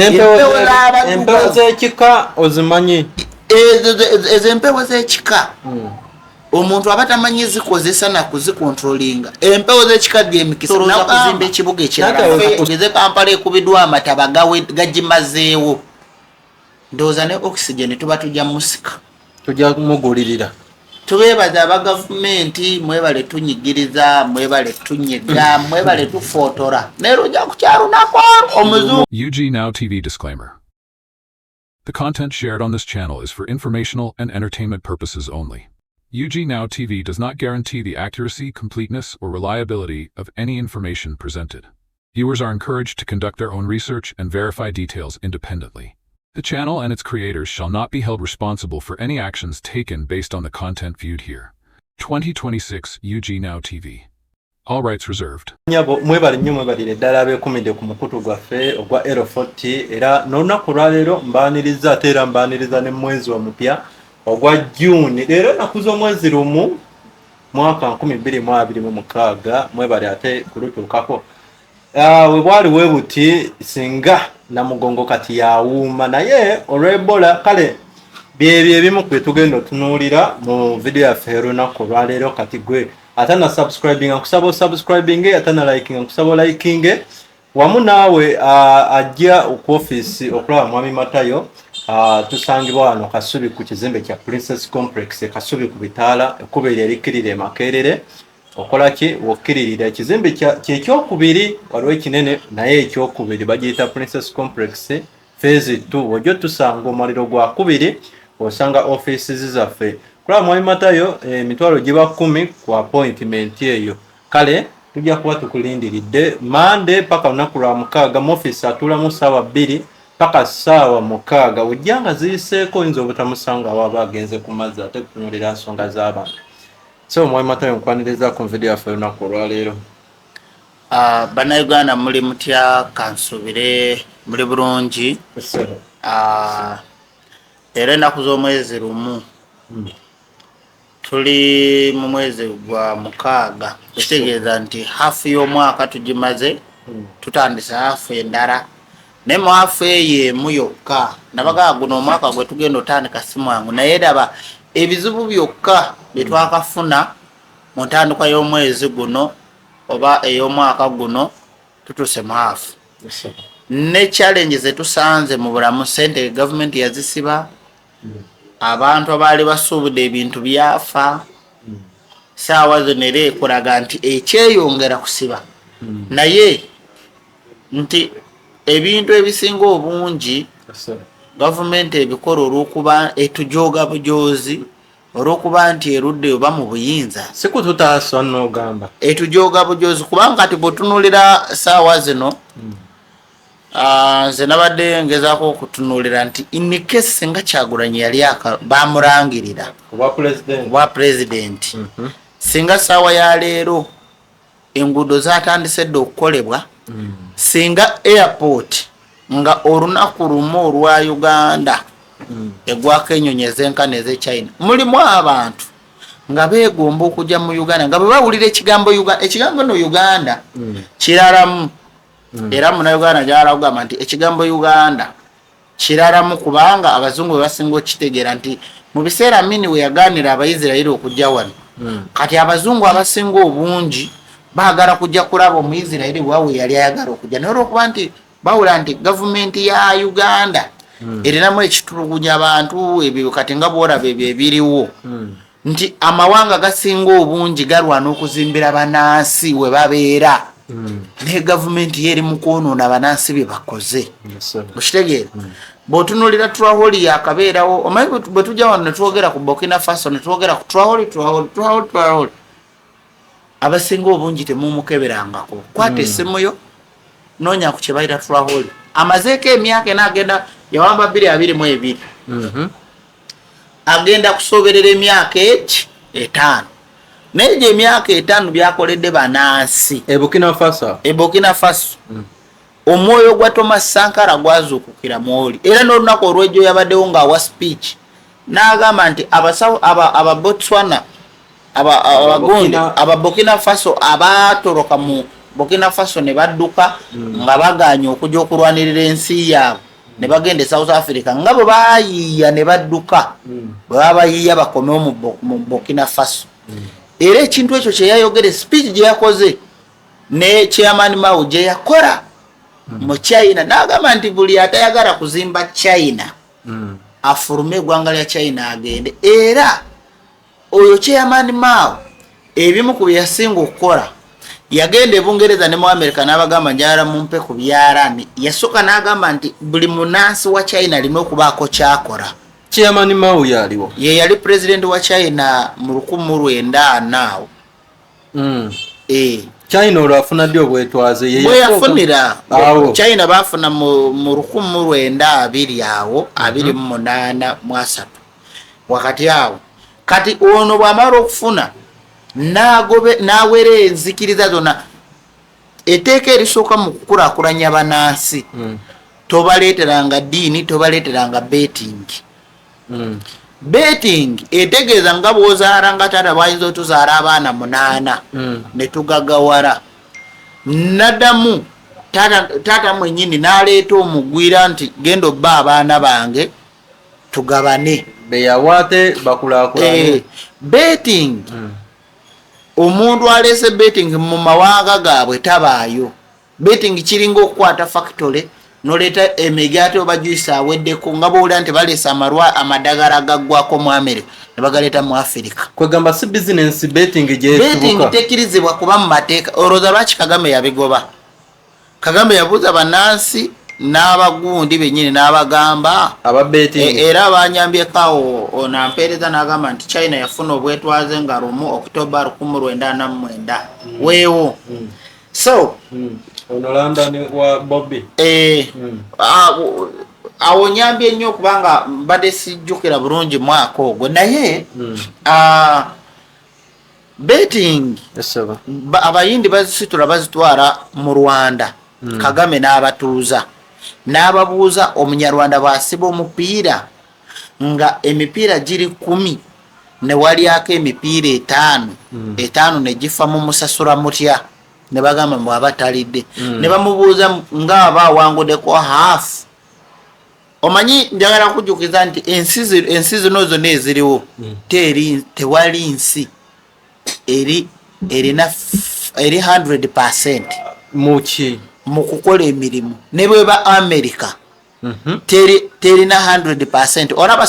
empewo z'ekika ozimanyi empewo z'ekika omuntu aba tamanyi zikozesa na kuzikontrolinga. Empewo z'ekikadde emikisa na kuzimba ekibuga ekirala ngeze Kampala ekubiddwa amataba gagimazeewo ndowooza ne oxygen tuba tujja musika tujja kumugulirira. Tubeebaza aba gavumenti mwebale tunyigiriza mwebale tunyega mwebale tufootora neero ojja kukyalunako omuzungu. UG Now TV disclaimer. The content shared on this channel is for informational and entertainment purposes only. UG Now TV does not guarantee the accuracy, completeness, or reliability of any information presented. Viewers are encouraged to conduct their own research and verify details independently. The channel and its creators shall not be held responsible for any actions taken based on the content viewed here. 2026 UG Now TV. All rights reserved. Mwebale nnyo mwebalire ddala abeekumidde ku mukutu gwaffe ogwa L40 era n'olunaku lwaleero mbaaniriza ate era mbaaniriza ne mwezi omupya ogwa June. Leero ennaku z'omwezi lumu mwaka 2026 mwebale ate kulutuukako. We bwali we buti singa namugongo kati yawuuma naye olw'Ebola kale byebyo ebimu kwe tugenda otunuulira mu video yaffe olunaku lwaleero. Kati gwe atana subscribing akusaba subscribing atana liking akusaba liking wamu naawe ajja ku office okulaba Mwami Matayo tusangibwa wano Kasubi ku kizimbe kya Princess Complex Kasubi ku bitaala ekkubo erikirire Makerere. Okolaki wokkiririra ekizimbe ky'ekyokubiri waliwo ekinene naye ekyokubiri bagiyita Princess Complex phase 2 ojjo tusanga omuliro gwa kubiri osanga offices zaffe kulaba Mwami Matayo emitwalo giba 10 ku appointment eyo. Kale tujja kuba tukulindiridde Monday paka lunaku lwa mukaaga mu office atulamu ssaawa 2 paka ssaawa 6 ojjanga ziyiseeko oyinza obutamusanga waba agenze ku mazzi ate kutunuulira nsonga z'abantu. So Mwami Matayo nkwaniriza ku video yaffe olunaku olwaleero. Bannayuganda muli mutya kansubire muli bulungi. Era ennaku z'omwezi lumu tuli mu mwezi gwa mukaaga ekitegeeza nti hafu y'omwaka tugimaze tutandise hafu endala ne mu hafu eyo emu yokka nabagaa guno omwaka gwe tugenda otandika si mwangu naye daba ebizibu byokka bye twakafuna mu ntandikwa y'omwezi guno oba ey'omwaka guno tutuse mu hafu. Ne challenge zetusanze mu bulamu ssente gavumenti yazisiba abantu abaali basuubudde ebintu byafa saawa zino era ekulaga nti ekyeyongera kusiba naye nti ebintu ebisinga obungi gavumenti ebikola olw'okuba etujooga bujoozi olw'okuba nti erudde oba mu buyinza sikututaaswa n'ogamba etujooga bujoozi kubanga kati bw'otunuulira saawa zino nze nabadde ngezaako okutunuulira nti inikesi singa Kyagulanyi yali bamulangirira obwa pulezidenti singa saawa ya leero enguudo zatandise dde okukolebwa singa airport nga olunaku lumu olwa Uganda egwako ennyonyi ez'enkana ez'e mulimu abantu nga beegomba okujja mu Uganda nga bwe bawulira ekigambo no Uganda kiralamu era Munnayuganda gyala kugamba nti ekigambo Uganda kiralamu kubanga abazungu bwe basinga okitegeera nti mu biseera mini we yagaanira Abayisirayiri okujja wano kati abazungu abasinga obungi baagala kujja kulaba Omuyisirayiri bwawe yali ayagala okujja naye olw'okuba nti bawula nti gavumenti ya Uganda erinamu ekitulugunya abantu ebyo kati nga bwolaba ebyo ebiriwo nti amawanga gasinga obungi galwana okuzimbira bannansi we babeera ne gavumenti yeri mu kwonoona bannansi bye bakoze okitegeera. Bw'otunuulira Traore yakabeerawo omanyi bwe tujja wano ne twogera ku Burkina Faso ne twogera ku Traore abasinga obungi temumukeberangako kwata essimu yo noonya ku kye bayita Traore amazeeko emyaka ena agenda yawamba 2022 agenda kusoberera emyaka 5 naye gye emyaka 5 byakoledde bannansi Burkina Faso omwoyo gwa Thomas Sankara gwazuukukira mwoli era n'olunaku olw'ejjo yabaddewo ng'awa speech n'agamba nti abasawo aba Botswana abagundi aba Burkina Faso abaatoloka Burkina Faso ne badduka nga baganye okujja okulwanirira ensi yaabwe ne bagenda South Africa nga bwe baayiiya ne badduka bwe babayiiya bakomewo mu Burkina Faso. Era ekintu ekyo kye yayogere speech gye yakoze ne Chairman Mao gye yakola mu China n'agamba nti buli atayagala kuzimba China afulume eggwanga lya China agende. Era oyo Chairman Mao ebimu ku bye yasinga okukola yagenda e Bungereza ne mu America n'abagamba njala mumpe ku byalani. Yasooka n'agamba nti buli munansi wa China alina okubaako kyakola. Chairman Mao yaliwo ye yali president wa China mu 1940 China olwafuna ddi obwetwaze bwe yafunira China bafuna mu 1920 awo 28 wakati awo. Kati ono bw'amala okufuna n'awera enzikiriza zonna etteeka erisooka mu kukulaakulanya bannansi tobaleeteranga ddiini tobaleeteranga betting. Betting etegeeza nga bw'ozaala nga taata bw'ayinza otuzaala abaana 8 ne tugagawala naddamu taata mwennyini n'aleeta omugwira nti genda obba abaana bange tugabane beyawaate bakulaakulanye. Betting omuntu aleese betting mu mawanga gaabwe tabaayo. Betting kiringa okukwata factory noleeta emigaati oba juice aweddeko nga bw'olira nti baleese amadagala gaggwako mu America ne bagaleeta mu Africa. Kwegamba si business betting Betting tekkirizibwa kuba mu mateeka. Olowooza lwaki Kagame yabigoba? Kagame yabuuza bannansi n'abagundi bennyini n'abagamba aba betting era banyambyeko ono ampeereza n'agamba nti China yafuna obwetwaze nga 1 October 1949 weewo. So ono London wa Bobby awo nyambye nnyo okubanga mbadde sijjukira bulungi mwaka ogwo naye betting abayindi bazisitula bazitwala mu Rwanda. Kagame n'abatuuza n'ababuuza omunyarwanda bw'asiba omupiira nga emipiira giri 10 ne walyako emipiira 5 ne gifa mu musasula mutya ne bagamba mwaba talidde ne bamubuuza nga aba awanguddeko half. Omanyi njagala kujjukiza nti ensi zino zonna eziriwo tewali nsi erina 100% muki mu kukola emirimu ne bweba America terina 100%. Olaba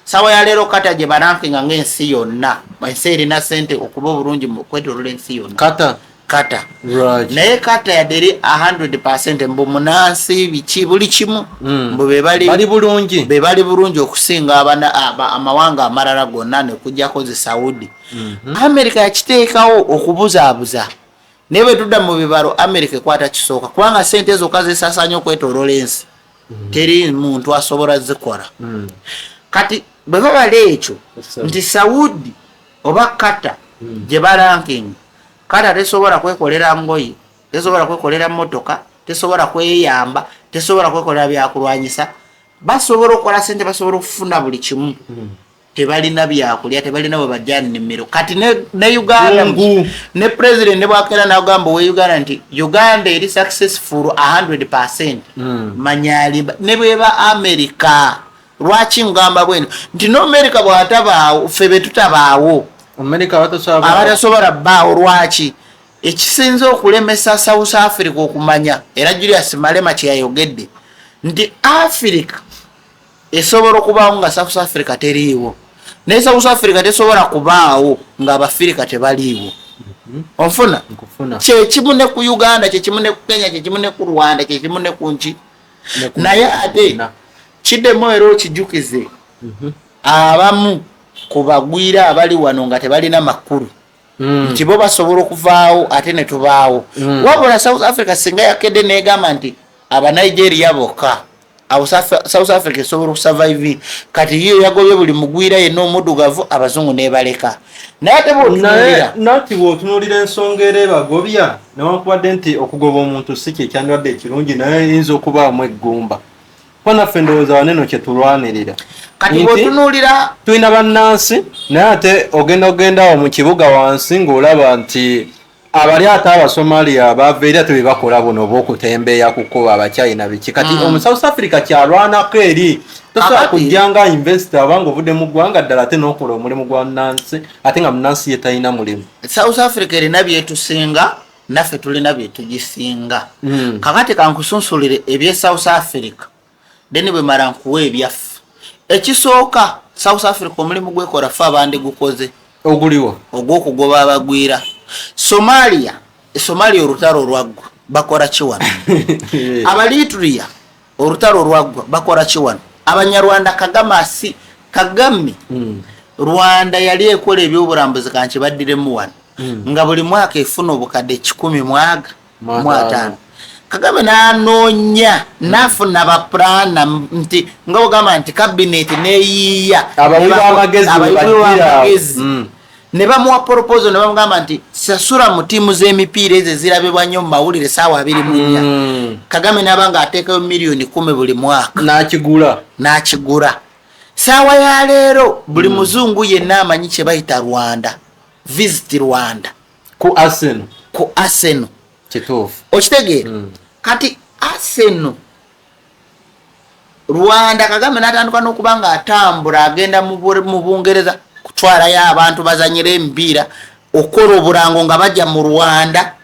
sawa ya leero kata gye barankinga ng'ensi yonna ensi erina sente okuba obulungi mu kwetoloola ensi yonna kata right. Naye kata yadde 100% mbu munansi biki buli kimu mbu be bali bulungi okusinga amawanga amalala gonna ne kujjako zi Saudi. America yakiteekawo okubuzaabuza naye bwe tudda mu bibalo America ekwata kisooka kubanga sente zokka zisaasaanya okwetoloola ensi teri muntu asobola zikola. Kati bwe babala ekyo nti Saudi oba kata gye baranking kata tesobola kwekolera ngoyi, tesobola kwekolera motoka, tesobola kweyamba, tesobola kwekolera byakulwanyisa. Basobola okukola sente, basobola okufuna buli kimu. Tebalina byakulya, tebalina bwe bajja nnimiro. Kati ne Uganda ne president ne bwakera n'agamba we Uganda nti Uganda eri successful 100%. Manyali ne bweba America. Lwaki ngamba bweno nti no America bwatabaawo ffe betutabaawo. America abatasobola bbaawo lwaki ekisinza okulemesa South Africa okumanya era Julius Malema kye yayogedde nti Africa esobola okubaawo nga South Africa teriiwo naye South Africa tesobola kubaawo nga Abafirika tebaliiwo. Onfuna kyekimu ne ku Uganda, kyekimu ne ku Kenya, kyekimu ne ku Rwanda, kyekimu ne ku nki naye ate kiddemu era okijjukize abamu kubagwira abali wano nga tebalina makulu nti bo basobola okuvaawo ate ne tubaawo. Wabula South Africa singa yakedde negamba nti aba Nigeria bokka awo South Africa esobola okusurvive kati yo yagobye buli mugwira yenna omuddugavu abazungu nebaleka. Naye ate nati bw'otunuulira ensonga era ebagobya newankubadde nti okugoba omuntu si kye kyandwadde ekirungi naye yinza okubaamu eggumba ko naffe ndowooza waneno kye tulwanirira. Kati bw'otunuulira tulina bannansi naye ate ogenda awo mu kibuga wansi ng'olaba nti abali ate Abasomalia baveera tebe bakola buno bw'okutembeeya kukuba Abachina biki kati South Africa kyalwanako eri tosobola kujjanga investor abanga ovudde mu ggwanga ddala ate n'okola omulimu gwa Nansi ate nga Nansi ye talina mulimu. South Africa erina byetusinga naffe tulina byetugisinga. Kakati kankusunsulire ebye South Africa then bwe mara nkuwa ebyaffe. Ekisooka South Africa omulimu gwekola ffe abandi gukoze oguliwo ogw'okugoba abagwira. Somalia olutalo olwaggwa bakola kiwano. Abalitria olutalo olwaggwa bakola kiwano. Abanyarwanda Kagame Rwanda yali ekola ebyobulambuzi kanki baddiremu wano nga buli mwaka efuna obukadde 100 Kagame n'anoonya n'afuna baplana nti nga bw'ogamba nti cabinet neeyiiya amagezi ne bamuwa proposal ne bamugamba nti sasula mu ttiimu z'emipiira ezo ezirabibwa nnyo mu mawulire ssaawa 24. Kagame n'abanga ateekayo miliyoni 10 buli mwaka n'akigula. Ssaawa ya leero buli muzungu yenna amanyi kye bayita Rwanda, visit Rwanda ku Arsenal kituufu okitegeera. Kati Arsenal Rwanda Kagame n'atandika n'okuba nga atambula agenda mu Bungereza kutwalayo abantu bazanyira emipiira okola obulango nga bajja mu Rwanda.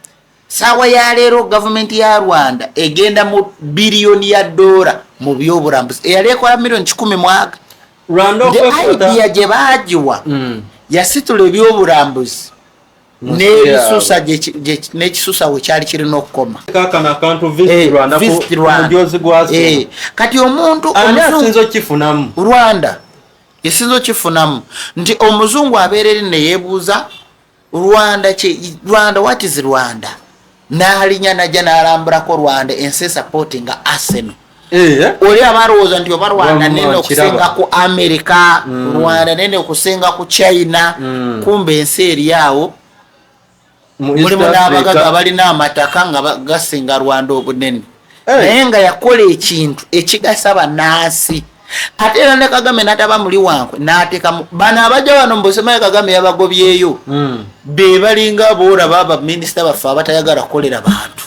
Ssaawa ya leero gavumenti ya Rwanda egenda mu biliyoni ya $, mu byobulambuzi eyali ekola miliyoni 10 mwaka. Idea gye baagiwa yasitula ebyobulambuzi n'ebisusa n'ekisusa we kyali kirina okukoma. Visit Rwanda. Kati omuntu Rwanda esinzo kifunamu nti omuzungu abeereri ne yeebuuza Rwanda what is Rwanda? N'alinya najja n'alambulako Rwanda ensi supportinga Arsenal. Oli abalowooza nti oba Rwanda nene okusinga ku America, Rwanda nene okusinga ku China, kumbe ensi eri awo mulimu n'abagaga balina amataka nga gasinga Rwanda obunene. Naye nga yakola ekintu ekigasa bannansi. Ate era ne Kagame n'ataba muli wankwe n'ateeka bano abajja wano mbosemaye Kagame yabagobyeyo be balinga boolaba baminisita baffe abatayagala kukolera bantu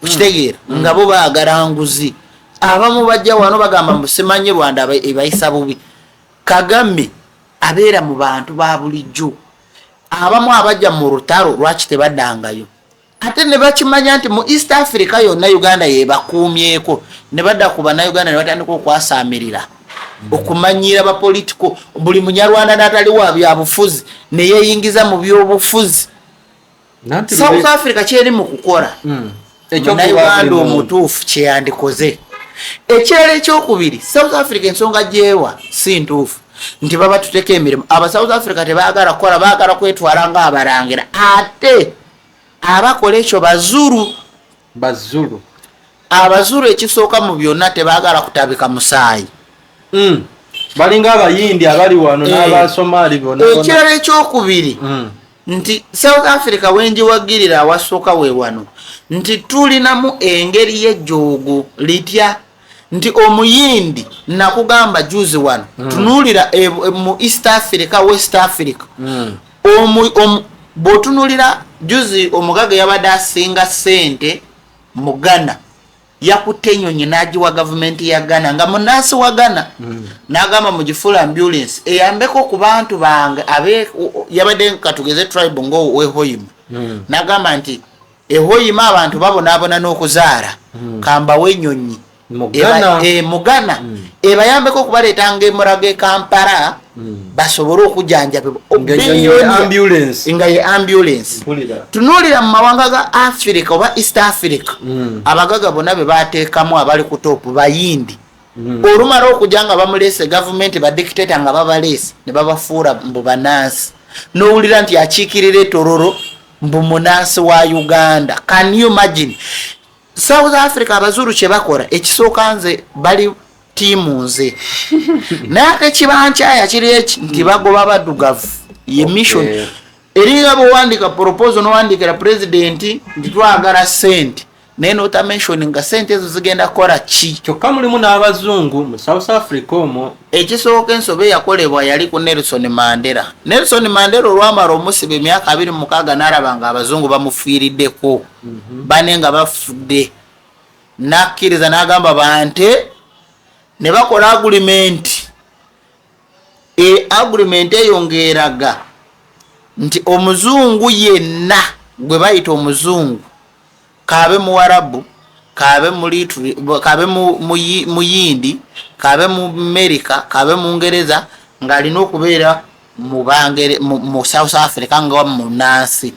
okitegeera nga bo baagala nguzi. Abamu bajja wano bagamba mbusimanyi Rwanda ebayisa bubi. Kagame abeera mu bantu ba bulijjo. Abamu abajja mu lutalo lwaki tebaddangayo ate ne bakimanya nti mu East Africa yonna Uganda yebakuumyeko ne badda ku Bannayuganda ne batandika okwasaamirira okumanyira bapolitiko. Buli munyarwanda n'atali wa byabufuzi ne yeeyingiza mu byobufuzi. South Africa kyeri mu kukola Uganda omutuufu kyeyandikoze. Ekirala ekyokubiri South Africa ensonga gyewa si ntuufu nti baba tuteeka emirimu. Aba South Africa tebaagala kukola, baagala kwetwala nga abalangira ate abakola ekyo Bazulu. Abazulu ekisooka mu byonna tebaagala kutabika musaayi. Balinga abayindi abali wano n'Abasomali bonna. Ekirala ekyokubiri nti South Africa wenjiwagirira awasooka we wano nti tulinamu engeri y'ejjoogo litya nti omuyindi nakugamba juzi wano tunuulira mu East Africa, West Africa bw'otunuulira juzi omugaga yabadde asinga ssente mu Ghana yakutte ennyonyi n'agiwa gavumenti ya Ghana nga munaasi wa Ghana n'agamba mugifuula ambulance eyambeko ku bantu bange yabadde katugeze tribe ng'owehoyima n'agamba nti ehoyima abantu babonaabona n'okuzaala kambawe ennyonyi mu Ghana ebayambeko okubaleetanga emulago e Kampala basobole okujjanjabibwa nga ye ambulance. Tunuulira mu mawanga ga Africa oba East Africa abagaga bonna be baateekamu abali ku topu bayindi. Olumala okujja nga bamuleese gavumenti badikiteta nga babaleese ne babafuula mbu bannansi n'owulira nti akiikirira etororo mbu munansi wa Uganda. Can you imagine? South Africa abazuru kye bakola ekisooka nze bali tiimu nze naye ate kibankyaya kiri eki nti bagoba baddugavu ye mission eringa bw'owandiika proposal n'owandiikira president nti twagala ssente naye notamentioninga sente ezo zigenda kukola ki. Kyokka mulimu n'abazungu mu South Africa omwo. Ekisooka ensobe yakolebwa yali ku Nelson Mandela. Nelson Mandela olwamala omusiba emyaka 26 n'alaba nga abazungu bamufiiriddeko bane nga bafudde, n'akkiriza n'agamba bante ne bakola agreement. Agreement eyongeeraga nti omuzungu yenna gwe bayita omuzungu, kabe muwarabu, kabe muyindi, kabe mu America, kabe mu Ngereza, ng'alina okubeera mu South Africa nga mu nansi.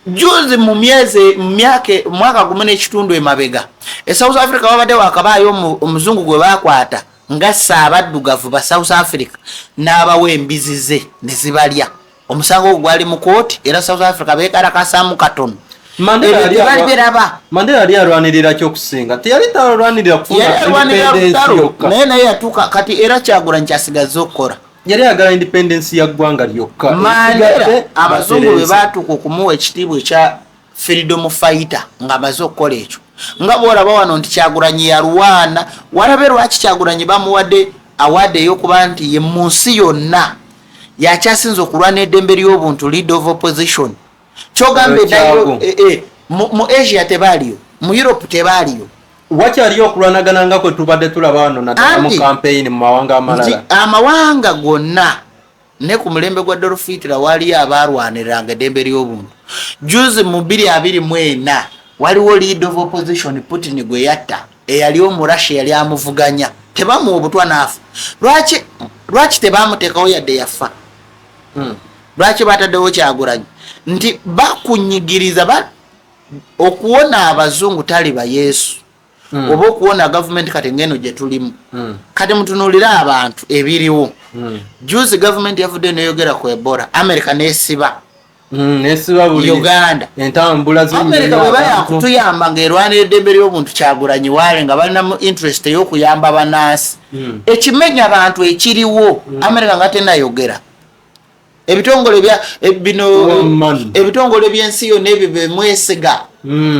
Juzi mu mwaka 10 emabega South Africa wabadde wakabaayo omuzungu gwe bakwata nga saabaddugavu ba South Africa n'abawa embizi ze ne zibalya. Omusango gwali mu kooti era South Africa beekarakasaamu katono. Mandela yali alwanirira ky'okusinga, teyali talwanirira kufuna independence yokka. Naye yatuuka kati era Kyagulanyi kyasigaza okukola. Yali ayagala independence ya ggwanga lyokka. Mandela abazungu bwe baatuuka okumuwa ekitiibwa ekya freedom fighter ng'amaze okukola ekyo. Nga bw'olaba wano nti Kyagulanyi yalwana, walabe lwaki Kyagulanyi bamuwadde award ey'okuba nti ye mu nsi yonna yakyasinza okulwana eddembe ly'obuntu, lead of opposition. Kyogambe ddayo mu Asia tebaaliyo, mu Europe tebaaliyo. Wakyaliyo okulwanagana nga kwe tubadde tulaba wano naddala mu campaign mu mawanga amalala. Amawanga gonna ne ku mulembe gwa Adolf Hitler waliyo abalwaniranga eddembe ly'obuntu. Juzi mu 2024 waliwo lead of opposition Putin gwe yatta eyali omu Russia yali amuvuganya, tebamuwa obutwa n'afa. Lwaki tebamuteekawo yadde yafa? Lwaki bataddewo Kyagulanyi? Nti bakunyigiriza okuwona abazungu tali ba Yesu oba okuwona government kati ngeno gye tulimu. Kati mutunuulira abantu ebiriwo. Juzi government yavudde n'eyogera ku Ebola, America n'esiba buli Uganda entambula America bwe bayakutuyamba ng'erwanira eddembe ly'obuntu Kyagulanyi waale nga balina interest ey'okuyamba bannansi. Ekimenya abantu ekiriwo America nga tenayogera. Ebitongole by'ensi yonna ebyo bemwesiga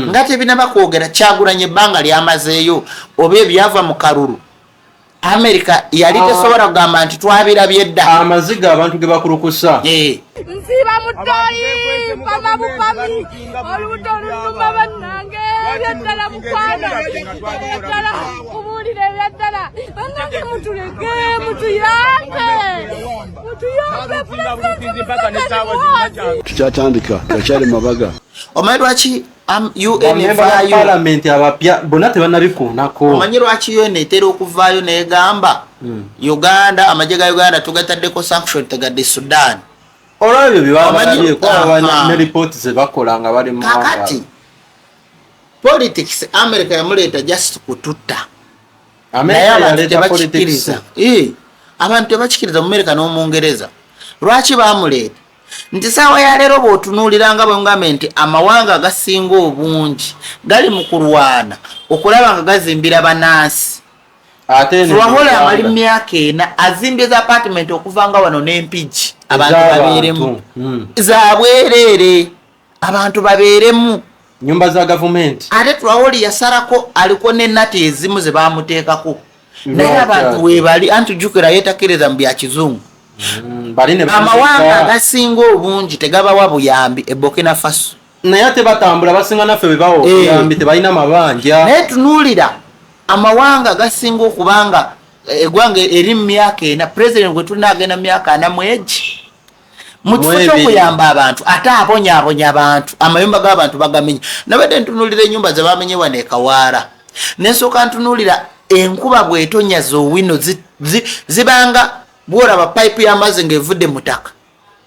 nga tebinaba kwogera. Kyagulanyi ebbanga lyamazeeyo oba ebyava mu kalulu America yali tesobola kugamba nti twabirabye dda. Amaziga abantu ge bakulukusa. Nsiba mutoyi pama bupami olubuto oluluma bannange byaddala mukwano byaddala kubulire byaddala bannange mutulege mutuyambe tukyatandika takyali mabaga. Omanyi lwaki UN Parliament abapya bonna tebannabikuunako. Omanyi lwaki UN etera okuvaayo n'egamba Uganda, amagye ga Uganda tugataddeko sanction tegadde Sudan. Olwabyo bibaba ne report ze bakola nga bali mu kakati politics America yamuleeta just kututta. Abantu tebakikiriza mu America n'omungereza. Lwaki bamuleeta? Nti saawa ya leero bw'otunuulira nga bwe ngambe nti amawanga agasinga obungi gali mu kulwana okulaba nga gazimbira bannansi. Lwahola amali myaka 4 azimbye za apartment okuva nga wano n'empigi abantu babeeremu za bwereere, abantu babeeremu nyumba za government. Ate Traore yasarako aliko n'ennate ezimu ze bamuteekako naye abantu weebali antujjukira yeetakiriza mu bya kizungu. Amawanga agasinga obungi tegabawa buyambi e Burkina Faso naye ate batambula basinga naffe bebawa obuyambi tebalina mabanja. Naye tunuulira amawanga gasinga okubanga eggwanga eri mu myaka 4 president gwe tulina agenda myaka 4 mwegi mu kifo ky'okuyamba abantu ate abonyaabonya abantu amayumba g'abantu bagamenya. Nabadde ntunuulira ennyumba ze bamenyewa ne Kawaara n'ensooka ntunuulira enkuba bw'etonya zoowino zibanga bw'olaba pipe y'amazzi ng'evudde mu ttaka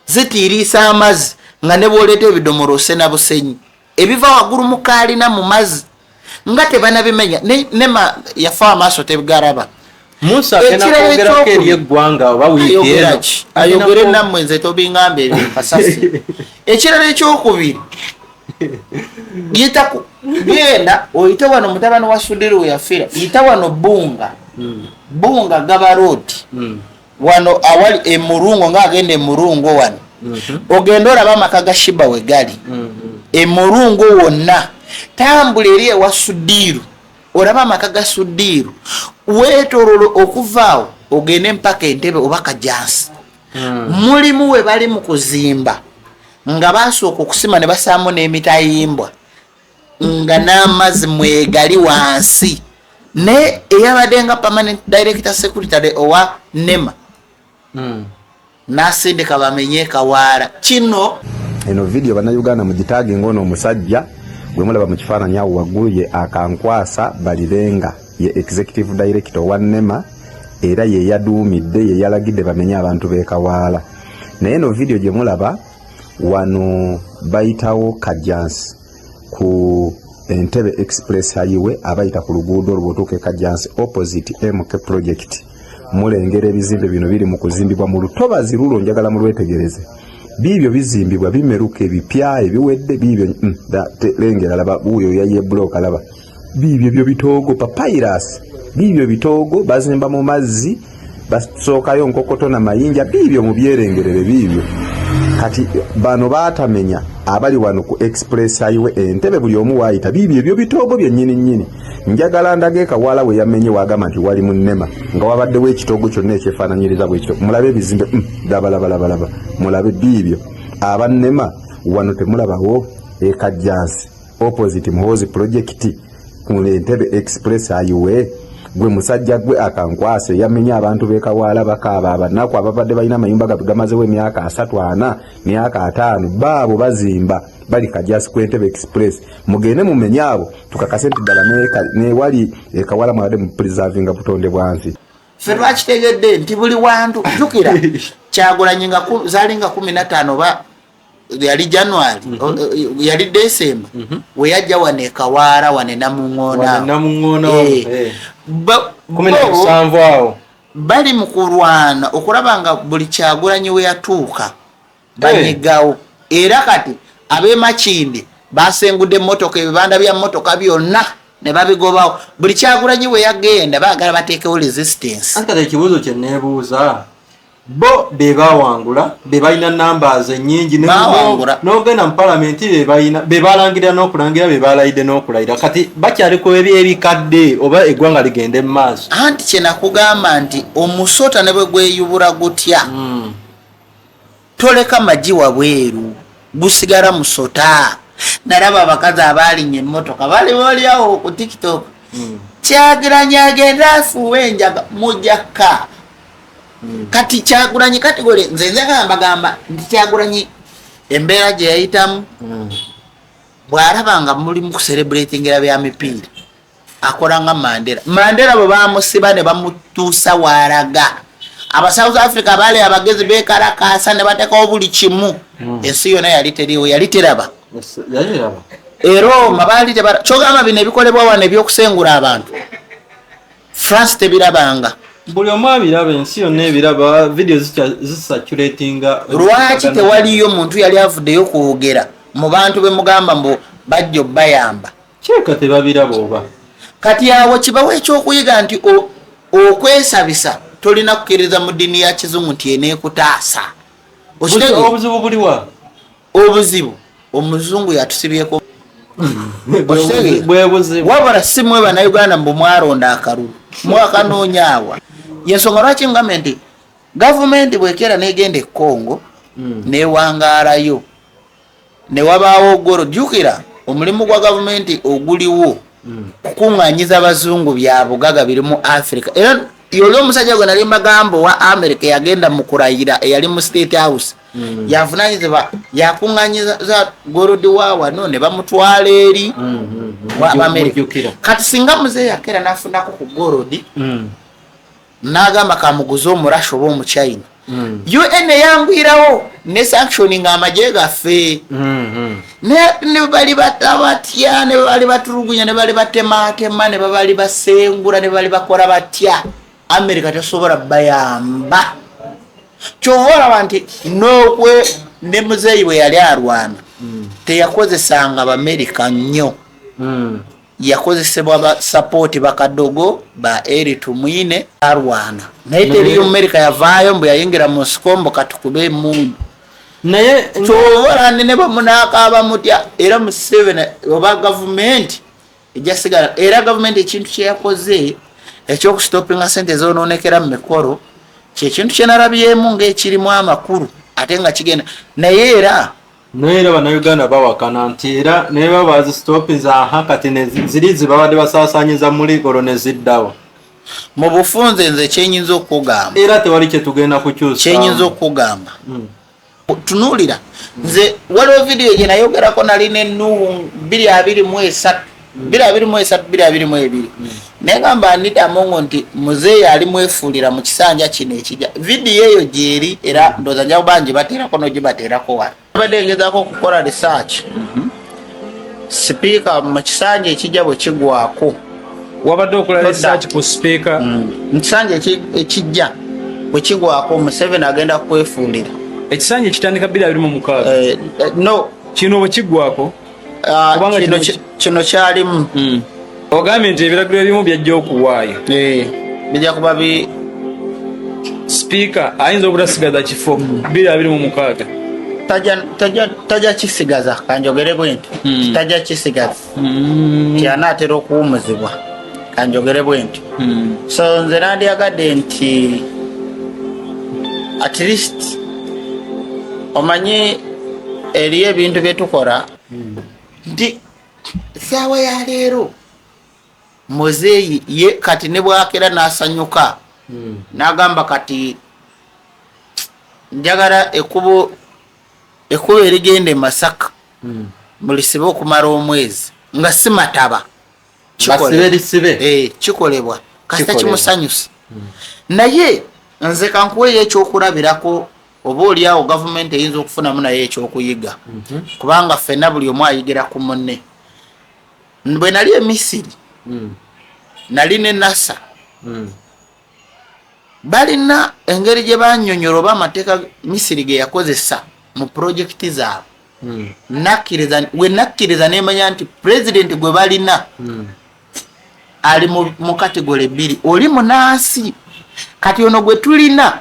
zitiiriisa amazzi nga ne bw'oleeta ebidomoro osena busenyi ebiva waggulu mu kaalina mu mazzi nga tebanabimenya nema yafa amaaso tebigaraba. Musa enakwogera ko eri eggwanga oba wiikeeno ayogere nammwe nze tobingambe ebikasasi. Ekirala ekyokubiri yita genda oyita wano mutabani wa Sudiru yafiira yita wano bunga gaba road wano awali emurungo nga agenda emurungo wano ogenda olaba amaka ga Shiba we gali emurungo wonna tambula eri ewa Sudiru olaba amaka ga Sudiru weetololo okuvaawo ogende mpaka Entebbe oba Kajansi. Mulimu we bali mu kuzimba nga basooka okusima ne basaamu n'emitayimbwa nga n'amazzi mwegali wansi ne eyabadde nga permanent director secretary owa NEMA n'asindika bamenye Kawaala. Kino eno video bannayuganda mugitaage ng'ono omusajja gwe mulaba mu kifaananyi awo waggulu ye Akankwasa Balirenga ye executive director wa NEMA era ye yaduumidde ye yalagidde bamenye abantu b'e Kawaala. Naye eno video gye mulaba wano bayitawo Kajansi ku Entebbe Express Highway abayita ku luguudo olubutuuka e Kajansi opposite MK project. Mulengera ebizimbe bino biri mu kuzimbibwa mu lutobazi lulo, njagala mulwetegereze. Bibyo bizimbibwa bimeruka ebipya ebiwedde bibyo lengera laba buyo yaye block alaba bibyo byo bitoogo papyrus bibyo bitoogo bazimba mu mazzi basookayo nkokoto na mayinja bibyo mu byerengerere bibyo kati bano batamenya abali wano ku Express Highway Entebbe buli omu waayita bibyo bitoogo bye nnyini njagala ndage Kawaala we yamenye wagamba nti wali mu NEMA nga wabaddewo ekitoogo kyonna ekyefaananyiriza bwekityo. Mulabe ebizimbe labalaba mulabe bibyo aba NEMA wano temulabawo e Kajansi opposite Muhoozi project ku Entebbe Express Highway. Gwe musajja gwe Akankwasa yamenye abantu b'e Kawaala bakaaba abanaku ababadde balina amayumba gamazewo emyaka 3-4 myaka 5 baabo bazimba bali Kajansi ku Entebbe Express. Mugende mumenye abo tukakase nti ddala ne wali e Kawaala mwabadde mu preservinga butonde bwansi. Ffe twakitegedde nti buli wantu jukira Kyagulanyi nga zalinga 15 ba yali January yali December we yajja wane Kawaala wane Namuŋŋoona awo bali mu kulwana okulaba nga buli Kyagulanyi we yatuuka banyigawo. Era kati ab'e Makindye basengudde emmotoka ebibanda bya mmotoka byonna ne babigobawo. Buli Kyagulanyi we yagenda baagala bateekewo resistance. Akati ekibuuzo kye neebuuza bo be bawangula be balina numbers ennyingi n'ogenda mu palamenti be balangirira n'okulangira be balayidde n'okulayira kati bakyaliko ebikadde oba eggwanga ligende mu maaso. Anti kye nakugamba nti omusota ne bwe gweyubula gutya toleka magi wabweru gusigala musota. Nalaba abakazi abaalinya emmotoka bali boolyawo ku TikTok Kyagulanyi agenda afuuwa enjaga mujjaka. Kati Kyagulanyi kati gole nze ngamba nti Kyagulanyi embeera gye yayitamu bw'alaba nga muli mu kucelebratingira bya mipiira akola nga Mandela bwe bamusiba ne bamutuusa waalaga. Aba South Africa baali abagezi beekalakaasa ne bateekawo buli kimu. Ensi yonna yali teriwo yali teraba. Roma baali tebara kyogamba bino ebikolebwa wano ebyokusengula abantu France tebirabanga. Buli omu abiraba ensi yonna ebiraba video zisaturatinga. Lwaki tewaliyo muntu yali avuddeyo kwogera mu bantu be mugamba mbu bajja bayamba kyeka tebabiraba oba kati awo kibawo ekyokuyiga nti okwesabisa tolina kukkiriza mu ddiini ya kizungu nti eneekutaasa. Obuzibu buliwa? Obuzibu omuzungu yatusibyeko wabula si mwe bannayuganda mbu mwaronda akalulu mwakanoonyaawa. Yensonga lwaki ngamba nti gavumenti bwekera negenda e Congo newangaalayo ne wabaawo goro. Jjukira omulimu gwa gavumenti oguliwo kukuŋŋaanyiza abazungu bya bugaga biri mu Africa. Era yoli omusajja gwe nali mbagamba wa America yagenda mu kulayira eyali mu State House yavunaanyizibwa yakuŋŋaanyiza gorodi wa wano ne bamutwala eri America. Kati singa muzeeyi yakera n'afunako ku gorodi n'agamba kamuguze omurashi oba omuchina UN yangwirawo ne sanctioning amagye gaffe ne bali batya ne bali batulugunya ne bali batematema ne bali basengula ne bali bakola batya. America tesobola bayamba kyolaba nti n'okwe ne muzeeyi bwe yali arwana teyakozesanga Abamerika nnyo. Yakozesebwa ba support bakadogo ba eri tumwine arwana naye teriyo America yavaayo mbu yayingira mu sikombo katukube mundu naye tobola ne bamunakaaba mutya era Museveni oba gavumenti ejasigala era gavumenti ekintu kyeyakoze ekyokusitopinga sente zonoonekera mu mikolo kyekintu kyenalabyemu ng'ekirimu amakulu ate nga kigenda naye era bannayuganda bawakana nti era naye baba bazisitopinza kati ziri zibabadde basaasaanyiza mu ligolo ne ziddawo mu bufunze nze kyenyinza okugamba era tewali kyetugenda kukyusa kyenyinza okugamba tunuulira nze waliwo vidiyo gye nayogerako nali ne Nuhu 2023 negamba Anita Amongo nti muzeeyi ali mwefuulira mu kisanja kino ekijja vidiyo eyo gyeri era ndooza njawo bangi bateerako nogibateerako wala badde ngezaako okukola research sipiika mu kisanja ekijja bwe kigwako wabadde okola research ku speaker mu kisanja ekijja bwe kigwako Museveni agenda kwefuulira ekisanja ekitandika 2026 no kino bwe kiggwako kino kyalimu ogambye nti ebiragiro ebimu byajja okuwaayo bijja kuba speaker ayinza obutasigaza kifo 2026 tajja kisigaza kanjogere bwenti tajja kisigaza kyanaatera okuwumuzibwa kanjogere bwenti so nze nandyagadde nti at least omanyi eriyo ebintu byetukola nti saawa ya leero muzeeyi ye kati ne bwakera n'asanyuka n'agamba kati njagala ekkubo erigenda e Masaka mulisibe okumala omwezi nga si mataba kikolebwa kasita kimusanyusa naye nze kankuweeyo ekyokulabirako oba oliawo gavumenti eyinza okufunamu naye ekyokuyiga kubanga ffenna buli omu ayigira ku munne bwe nali e Misiri nali ne NASA balina engeri gye bannyonnyola oba amateeka Misiri ge yakozesa mu projekiti zaabwe we nakkiriza nemanya nti pulezidenti gwe balina ali mu kategole 2 oli munansi kati ono gwe tulina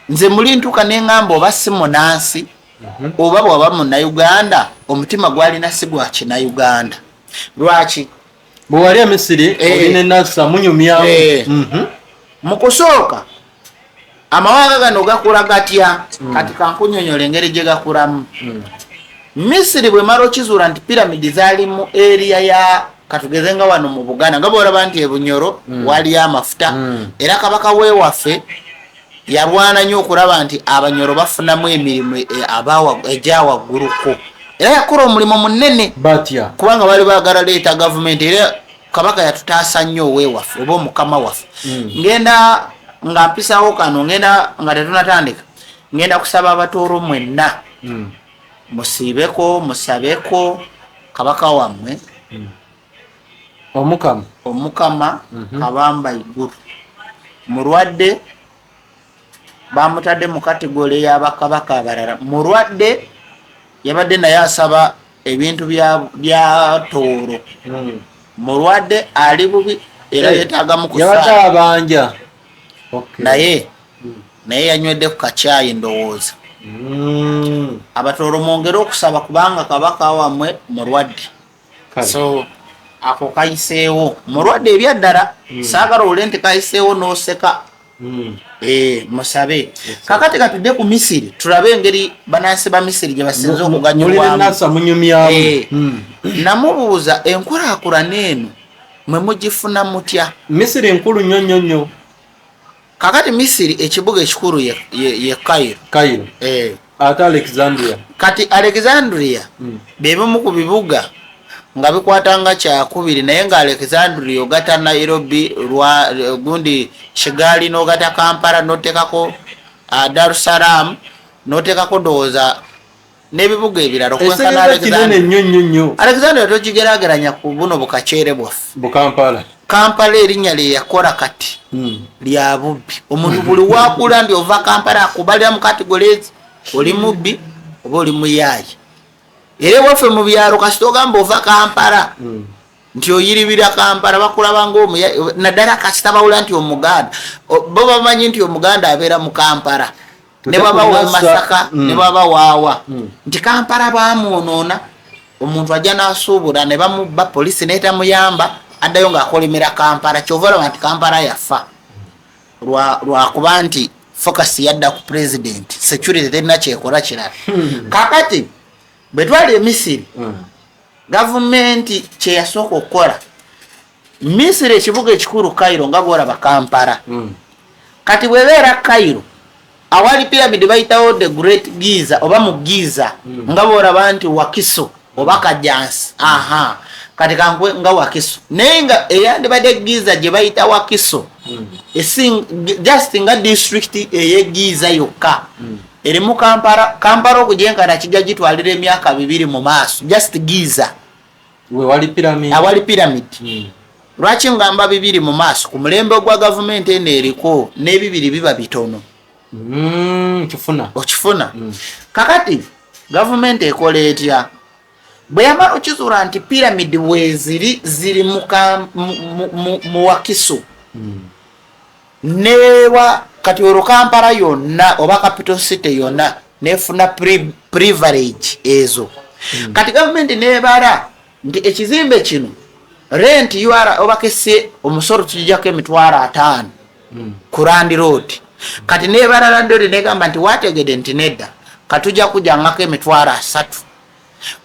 nze muli ntuka neŋŋamba oba si munansi oba bwaba munnayuganda omutima gwalina si gwa kinayuganda lwaki bwe wali e Misiri olina NASA munyumyamu mu kusooka amawanga gano gakula gatya kati kankunyonyola engeri gye gakulamu Misiri bwe mala okizuula nti piramidi zaali mu area ya katugeze nga wano mu Buganda nga bwolaba nti ebunyoro waliyo amafuta era kabaka wewaffe yalwana nnyo okulaba nti abanyoro bafunamu emirimu egyawagguluko era yakola omulimu munene batya kubanga bali baagala leeta gavumenti era kabaka yatutaasa nnyo owewaffe oba omukama waffe ngenda nga mpisawo kano ngenda nga tetunatandika ngenda kusaba abatooro mwenna musiibeko musabeko kabaka wammwe omukama kabamba iguru mulwadde bamutadde mu kategole y'abakabaka abalala mulwadde yabadde naye asaba ebintu bya tooro mulwadde ali bubi era yeetaaga mu kusaabanja naye yanywedde ku kacaayi ndowooza abatooro mwongere okusaba kubanga kabaka wammwe mulwadde so ako kayiseewo mulwadde ebyaddala saagala ole nti kayiseewo n'oseka musabe kakati katudde ku Misiri tulabe engeri banansi ba Misiri gye basinze okuganyulwamu namubuuza enkulaakulana eno mwe mugifuna mutya Misiri nkulu nnyo kakati Misiri ekibuga ekikulu ye Cairo ate Alexandria kati Alexandria bebimu ku bibuga nga bikwatanga kyakubiri naye nga Alexandria ogata Nairobi gundi Kigali n'ogata Kampala n'oteekako Dar es Salaam n'oteekako ndowooza n'ebibuga ebirala okwenkana Alexandria tokigeraageranya ku buno bukaceere bwaffe Kampala erinnya lye yakola kati lya bubbi omuntu buli waakula ndi ova Kampala akubalira mu kategolezi oli mubbi oba oli muyaayi era waffe mu byalo kasita ogamba ova Kampala nti oyiribira Kampala bakulaba ng'omuyaayi naddala kasita bawula nti Omuganda bo bamanyi nti Omuganda abeera mu Kampala ne baba wa Masaka ne baba wawa nti Kampala bamuonoona omuntu ajja n'asuubula ne bamuba poliisi n'etamuyamba addayo ng'akolimira Kampala kyova nti Kampala yafa lwakuba nti focus yadda ku president security terina kyekola kirala kakati bwe twali e Misiri gavumenti kye yasooka okukola Misiri ekibuga ekikulu Cairo nga bw'olaba Kampala kati bwebeera Cairo awali pyramid bayitawo the great Giza oba mu Giza nga bw'olaba nti Wakiso oba Kajansi kati kankwe nga Wakiso naye nga eyandibadde Giza gye bayita Wakiso just nga district eye Giza yokka erimu Kampala okujenkana kijja gitwalira emyaka 2 mu maaso just Giza awali pyramid lwaki ngamba 2 mu maaso ku mulembe gwa gavumenti eno eriko n'ebibiri biba bitono okifuna kakati gavumenti ekola etya bwe yamala okizuula nti pyramid ziri mu Wakiso newa kati olwo Kampala yonna oba capital city yonna nefuna privilege ezo kati gavumenti nebala nti ekizimbe kino rent obakese omusoro tujjako $5,000 ku Land Road kati nebala Land Road negamba nti wategede nti nedda katujja kujjangako $3,000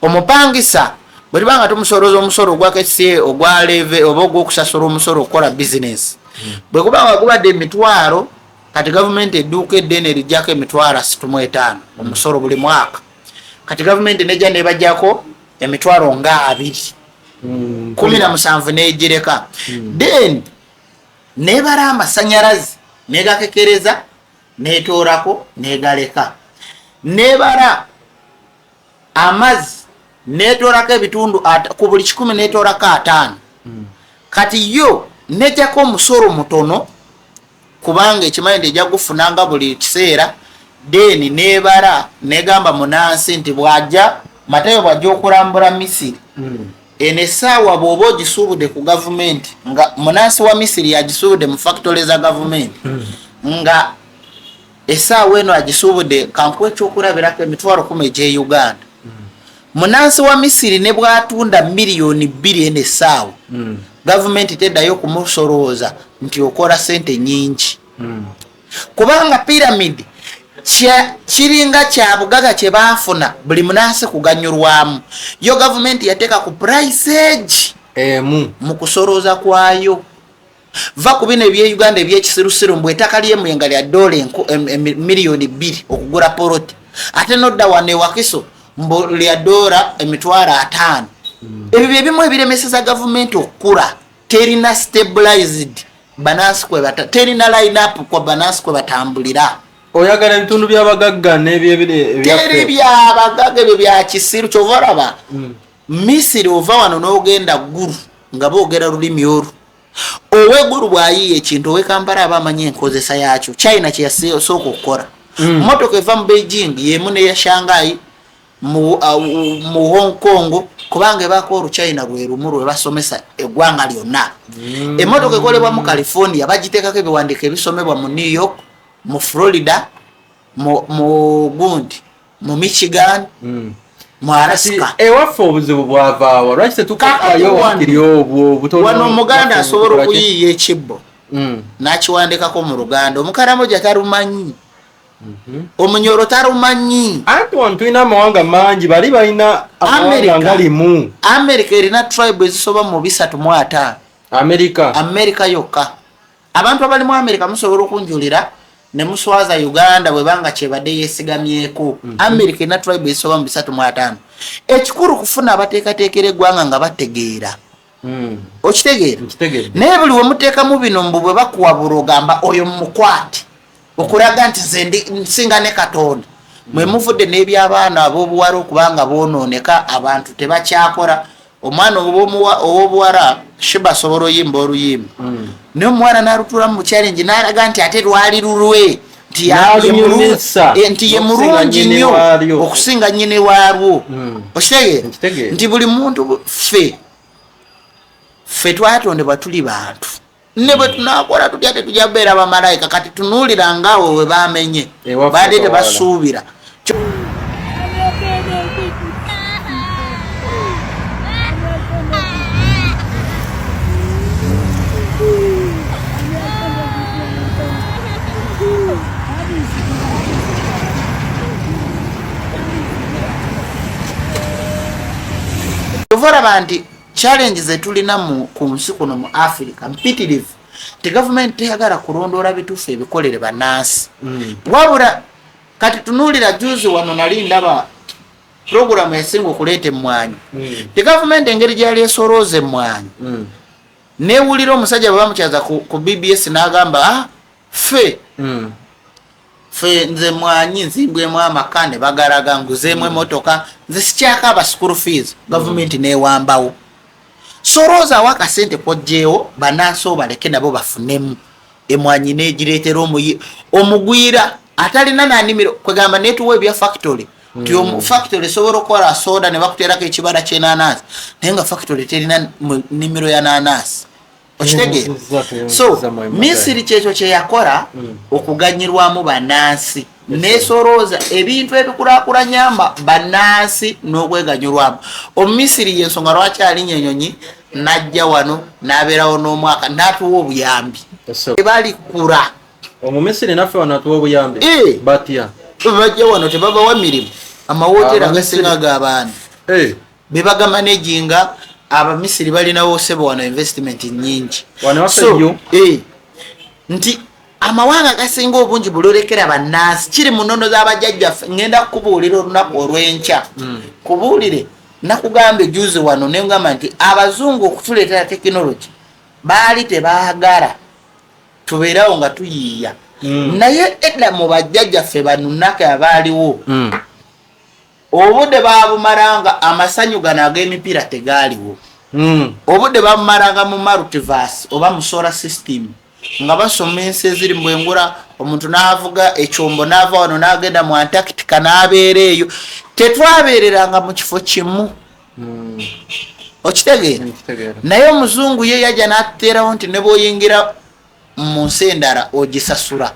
omupangisa bwe tubanga tumusoroza omusoro ogwakese ogwa leve oba ogw'okusasula omusoro okukola business bwe kubanga gubadde $1,000 kati gavumenti edduuka eddene erijjako $65 omusoro buli mwaka kati gavumenti nejja nebajjako $20,000 17 negireka then nebala amasanyalazi negakekereza netoorako negaleka nebala amazzi netoorako ebitundu ku buli 10 netoorako 5 kati yo nejjako omusoro mutono kubanga ekimanyi nti ejja gufunanga buli kiseera then nebala negamba munansi nti bwajja Matayo bwajja okulambula Misiri enesaawa bw'oba ogisuubudde ku gavumenti nga munansi wa Misiri yagisuubudde mu factory za gavumenti nga esaawa eno agisuubudde kankuwa ekyokulabirako $10,000 egye Uganda munansi wa Misiri ne bwatunda $2,000,000 esaawa gavumenti teddayo kumusolooza nti okola sente nyingi kubanga pyramid kiringa kya bugaga kye baafuna buli munansi kuganyulwamu yo gavumenti yateeka ku price mu kusolooza kwayo va ku bino ebye Uganda ebyekisirusiru mbwe ettaka ly'emuyenga lya $2,000,000 okugula poloti ate nodda wano Wakiso mbu lya $5,000 ebyo bye bimu ebiremeseza gavumenti okukula terina stabilized banansi terina line up kwa banansi kwe batambulira oyagala ebitundu by'abagagga teri byabagagga ebyo bya kisiru kyova olaba Misiri ova wano n'ogenda ggulu nga boogera lulimi olwo ow'eggulu bw'ayiiya ekintu ow'e Kampala aba amanyi enkozesa yaakyo China kye yasooka okukola motoka eva mu Beijing yemu neya Shanghai mu Hong Kong kubanga ebaako Oluchina lwe lumu lwe basomesa eggwanga lyonna emmotoka ekolebwa mu California bagiteekako ebiwandiiko ebisomebwa mu New York mu Florida mu Gundi mu Michigan mu Alaska ewaffe obuzibu bwavaawa lwaki tetukayo wakiri obwo butono wano Omuganda asobola okuyiiya ekibbo n'akiwandikako mu Luganda Omukaramoja tarumanyi Omunyoro tarumanyi anti wano tulina amawanga mangi bali balina amawanga nga limu America erina tribe ezisoba mu 305 America yokka abantu abali mu America musobola okunjulira ne muswaza Uganda bwe banga kyebadde yesigamyeko America erina tribe ezisoba mu 305 ekikuru kufuna abateekateekera eggwanga nga bategeera okitegeera naye buli we muteekamu bino mbu bwe bakuwa bulogamba oyo mukwate okulaga nti nsinga ne Katonda mwe muvudde n'ebyabaana ab'obuwala okubanga boonooneka abantu tebakyakola omwana ow'obuwala Shiba asobola oyimba oluyimba naye omuwala n'alutulamu mu challenge n'alaga nti ate lwali lulwe nti ye mulungi nnyo okusinga nnyini waalwo okitegeera nti buli muntu ffe twatondebwa tuli bantu ne bwe tunakola tutya tetujja kubeera bamalayika kati tunuulira ngaawe we bamenye baadde tebasuubira tuvoraba nti challenge zetulina ku nsi kuno mu Africa mpitirivu ti government teyagala kulondoola bituufu ebikolere bannansi wabula kati tunuulira juzi wano nali ndaba program esinga okuleeta emmwanyi ti government engeri gyali esolooza emmwanyi neewulira omusajja bwe bamukyaza ku BBS n'agamba ffe nze mwanyi nzimbwemu amaka ne bagalaga nguzeemu emotoka nze sikyakaaba school fees government neewambawo solooza wakasente kojjeewo bannansi obaleke nabo bafunemu emwanyi negireetera omugwira atalina nanimiro kwegamba netuwa ebya factory ti factory esobola okukola soda ne bakuteerako ekibala ky'enanasi naye nga factory terina nimiro ya nanasi okitegeera so Misiri kyekyo kyeyakola okuganyirwamu bannansi nesolooza ebintu ebikulaakulanyamba bannansi n'okweganyirwamu Omumisiri yensonga lwaki alinya ennyonyi najja wano n'abeerawo n'omwaka n'atuwa obuyambi ebalikula Omumisiri naffe wano atuwa obuyambi batya bajja wano tebabawa mirimu amawooteri agasinga g'abaana bebagama nejinga Abamisiri balinawo sebo wano investment nyingi nti amawanga gasinga obungi bulolekera bannansi kiri mu nnono z'abajjajjaffe ngenda kukubuulira olunaku olw'enkya kubuulire nakugambe juzi wano nengamba nti abazungu okutuleetera tekinologi baali tebaagala tubeerawo nga tuyiiya naye edda mu bajjajjaffe banunaka abaaliwo obudde babumaranga amasanyu gano ag'emipiira tegaaliwo obudde babumaranga mu multiverse oba mu solar system nga basoma ensi eziri mu bwengula omuntu n'avuga ekyombo n'ava wano n'agenda mu Antarctica n'abeera eyo tetwabeereranga mu kifo kimu okitegeera naye omuzungu ye yajja n'atuteerawo nti ne bw'oyingira mu nsi endala ogisasula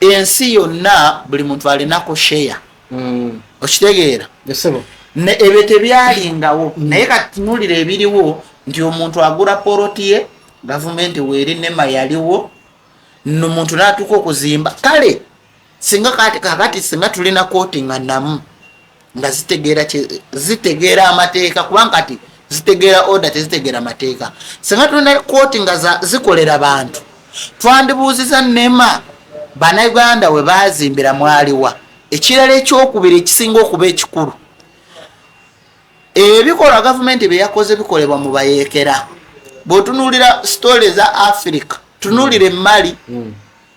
ensi yonna buli muntu alinako share okitegeera ebyo tebyalingawo naye kati tunuulira ebiriwo nti omuntu agula poloti ye gavumenti weeri nema yaliwo n'omuntu n'atuuka okuzimba kale singa kakati singa tulina kooti nga namu nga zitegeera amateeka kubanga kati zitegeera order tezitegeera amateeka singa tulina kooti nga zikolera bantu twandibuuziza nema bannayuganda we baazimbira mwaliwa ekirala ekyokubiri ekisinga okuba ekikulu ebikola gavumenti byeyakoze bikolebwa mu bayeekera bw'otunuulira story za Africa tunuulire Mali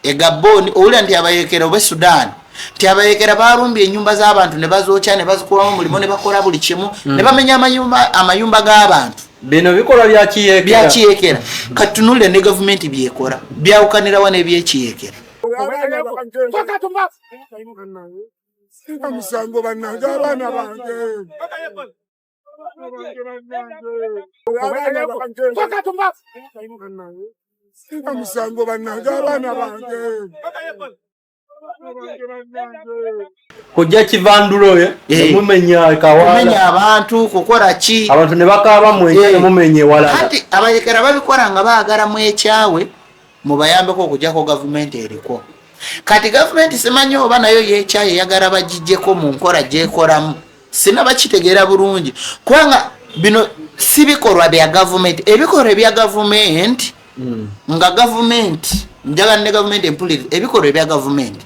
Gabon owulira nti abayeekera oba Sudan nti abayeekera balumbye ennyumba z'abantu ne bazookya ne bazikulamu omulimo ne bakola buli kimu ne bamenya amayumba g'abantu bino bikolwa byakiyeekera kati tunuulire ne gavumenti byekola byawukanirawo n'ebyekiyeekera musango bannange abaana bange musango bannange abaana bange kujja kivandulo mumenya kumenya abantu kukola ki abantu ne bakaaba mwenye ne mumenye wala kati abayekera babikola nga baagala mu ekyawe mubayambeko okujjako gavumenti eriko kati gavumenti simanyi oba nayo yekyaye eyagala bagijjeko mu nkola gyekolamu sinabakitegeera bulungi kubanga bino si bikolwa bya gavumenti ebikolwa ebya gavumenti nga gavumenti njagala ne gavumenti empuliriza ebikolwa ebya gavumenti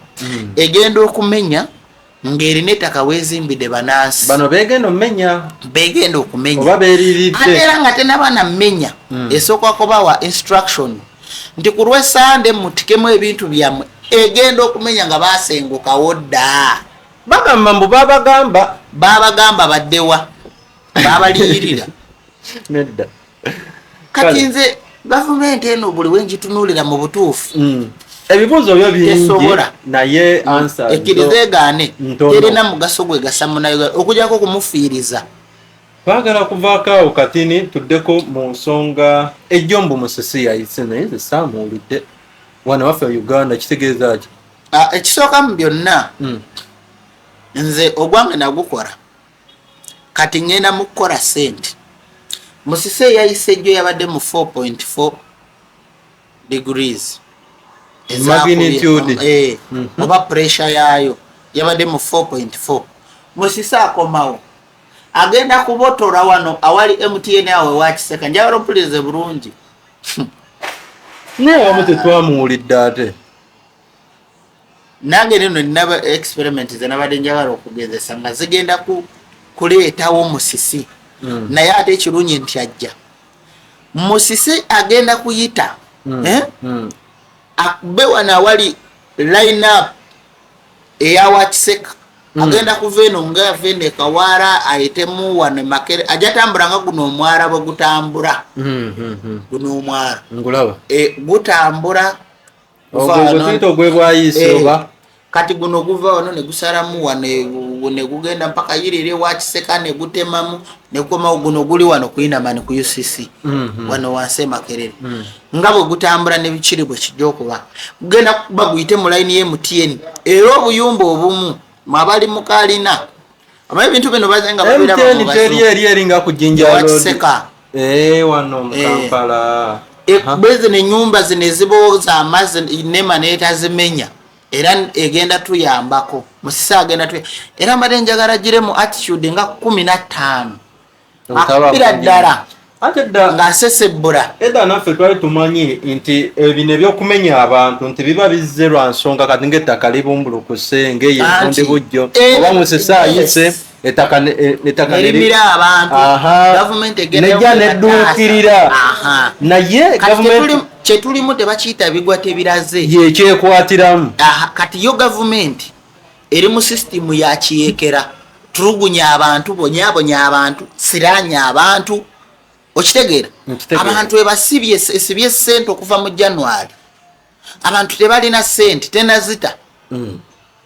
egenda okumenya ng'erina ettaka weezimbidde bannansi bano begenda okumenya oba beeriridde ate era nga tenabana mmenya esooka kubawa instruction nti ku lw'esande mutikemu ebintu byammwe egenda okumenya nga baasengukawo dda bagamba mbu babagamba baddewa babaliyirira nedda kati nze gavumenti eno buli wenjitunuulira mu butuufu ebibuuzo byo bingi naye answer ekkiriza egaane terina mugaso gwe gasa munayo okujjako okumufiiriza Twagala kuvaako awo katini tuddeko mu nsonga ejjombo Musisi yayise naye nze saamuwulidde wano waffe Uganda kitegeeza ki? Ekisooka mu byonna nze ogwange nagukola kati ngenda mu kukola ssente. Musisi yayise ejjo yabadde mu 4.4 degrees magnitude oba pressure yaayo yabadde mu 4.4. Musisi akomawo agenda kubotola wano awali MTN awe wakiseka njagala ompulirize bulungi. naye wamu tetwamuwulidde ate. Nange nino nina experiment ze nabadde njagala okugezesa nga zigenda kuleetawo Musisi. Naye ate ekirungi nti ajja Musisi agenda kuyita akube wano awali line up eyawakiseka agenda kuva eno nga yava eno Kawaara ayitemu wano Makere ajja tambula nga guno omwala bwe gutambula. Guno omwala ngulaba gutambula ogwe bwayise oba kati guno guva wano ne gusalamu wano ne gugenda mpaka yirire wakiseka ne gutemamu ne gukomawo guno guli wano kuyinamani ku UCC wano wansi Makerere nga bwe gutambula ne bikiri bwe kijja okuba gugenda kuba guyite mu line ye MTN era obuyumba obumu mwabali mukalina ama ebintu bino bazenga babira MTN teri eringa ku Jinja wakiseka wano mu Kampala bweze ne nyumba zine ziboza amazi nema netazimenya era egenda tuyambako Musisi agenda era mbadde njagala gire mu attitude nga 15 akubira ddala ate dda ng'asesebula edda naffe twali tumanyi nti bino ebyokumenya abantu nti biba bizze lwa nsonga kati ng'ettaka libumbulukuse ng'eyo enkonde bujjo oba Musisi ayise ettaka nerimira abantu gavumenti nejja nedduukirira naye gavumenti kyetulimu tebakiyita bigwa tebiraze yekyekwatiramu kati yo gavumenti eri mu sisitimu yakiyekera tulugunya abantu bonyabonya abantu siranya abantu okitegeera abantu ebasibye sente okuva mu January abantu tebalina sente tenazita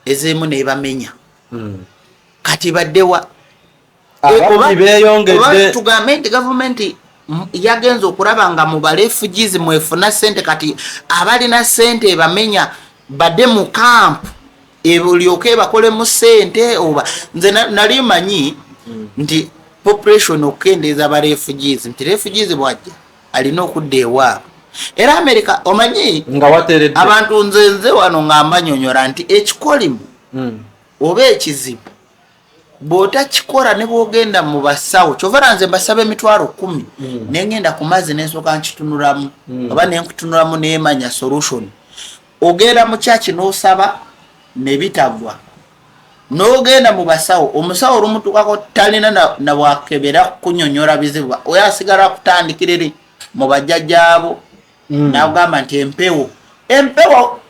ezemu nebamenya kati baddewa beyongedde tugambe nti gavumenti yagenza okulaba nga mu refugees mwefuna sente kati abalina sente ebamenya badde mu camp ebulyoke bakole mu sente oba nze nali manyi nti population okendeza ba refugees nti refugees bwajja alina okudda ewaabwe era America omanyi nga wateredde abantu nze wano ngamba nyonyola nti ekikolimu oba ekizibu bwota kikola ne bwogenda mu basawo kyovera nze mbasaba emitwalo 10 nengenda ku mazzi nensooka nkitunulamu oba nenkutunulamu neemanya solution ogenda mu kyaki n'osaba ne bitagwa n'ogenda mu basawo omusawo olumutukako talina na bwakebera kunyonyola bizibu oyo asigala kutandikirire mu bajjajjaabo n'agamba nti empewo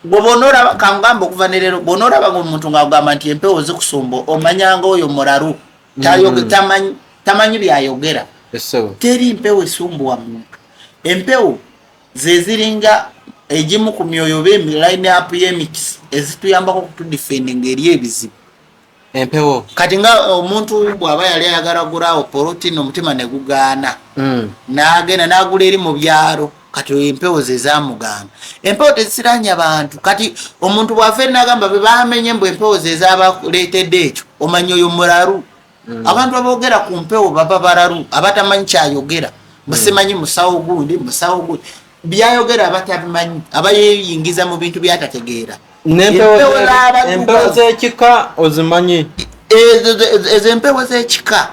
bw'onoolaba kangamba okuva ne leero bw'onoolaba omuntu ng'agamba nti empewo zikusumba omanyanga oyo mulalu tamanyi byayogera teri mpewo esumbuwa muntu empewo zeziringa egimu ku myoyo line up y'emikisi ezituyambako okutudifendinga eri ebizibu empewo kati nga omuntu bw'aba yali ayagala gulaawo polotini omutima ne gugaana n'agenda n'agula eri mu byalo kati empewo ze zaamugana empewo tezisiranya abantu kati omuntu bw'ava n'agamba be baamenye mbu empewo ze zaabaleetedde ekyo omanya oyo mulalu abantu aboogera ku mpewo baba balalu abatamanyi kyayogera musimanyi musawo gundi byayogera abatabimanyi abayeyingiza mu bintu byatategeera empewo z'ekika ozimanyi ezo empewo z'ekika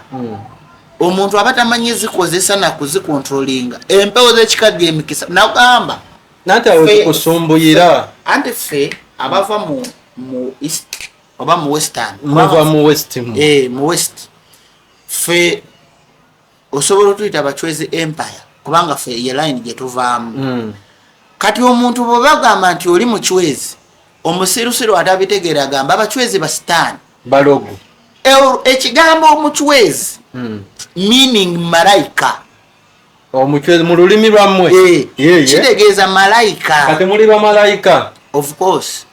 omuntu abatamanyi zikozesa na kuzikontrolinga empewo z'ekika gy'emikisa nagamba nati awo zikusumbuyira anti ffe abava mu east oba mu western muva mu west mu west ffe osobola otuyita abachwezi empire kubanga ffe ye line gye tuvaamu kati omuntu bwe bagamba nti oli muchwezi omusirusiru atabitegeera agamba abachwezi basitaani balogo ekigambo omuchwezi meaning malaika omuchwezi mu lulimi lwammwe kitegeeza malaika kati muli bamalayika of course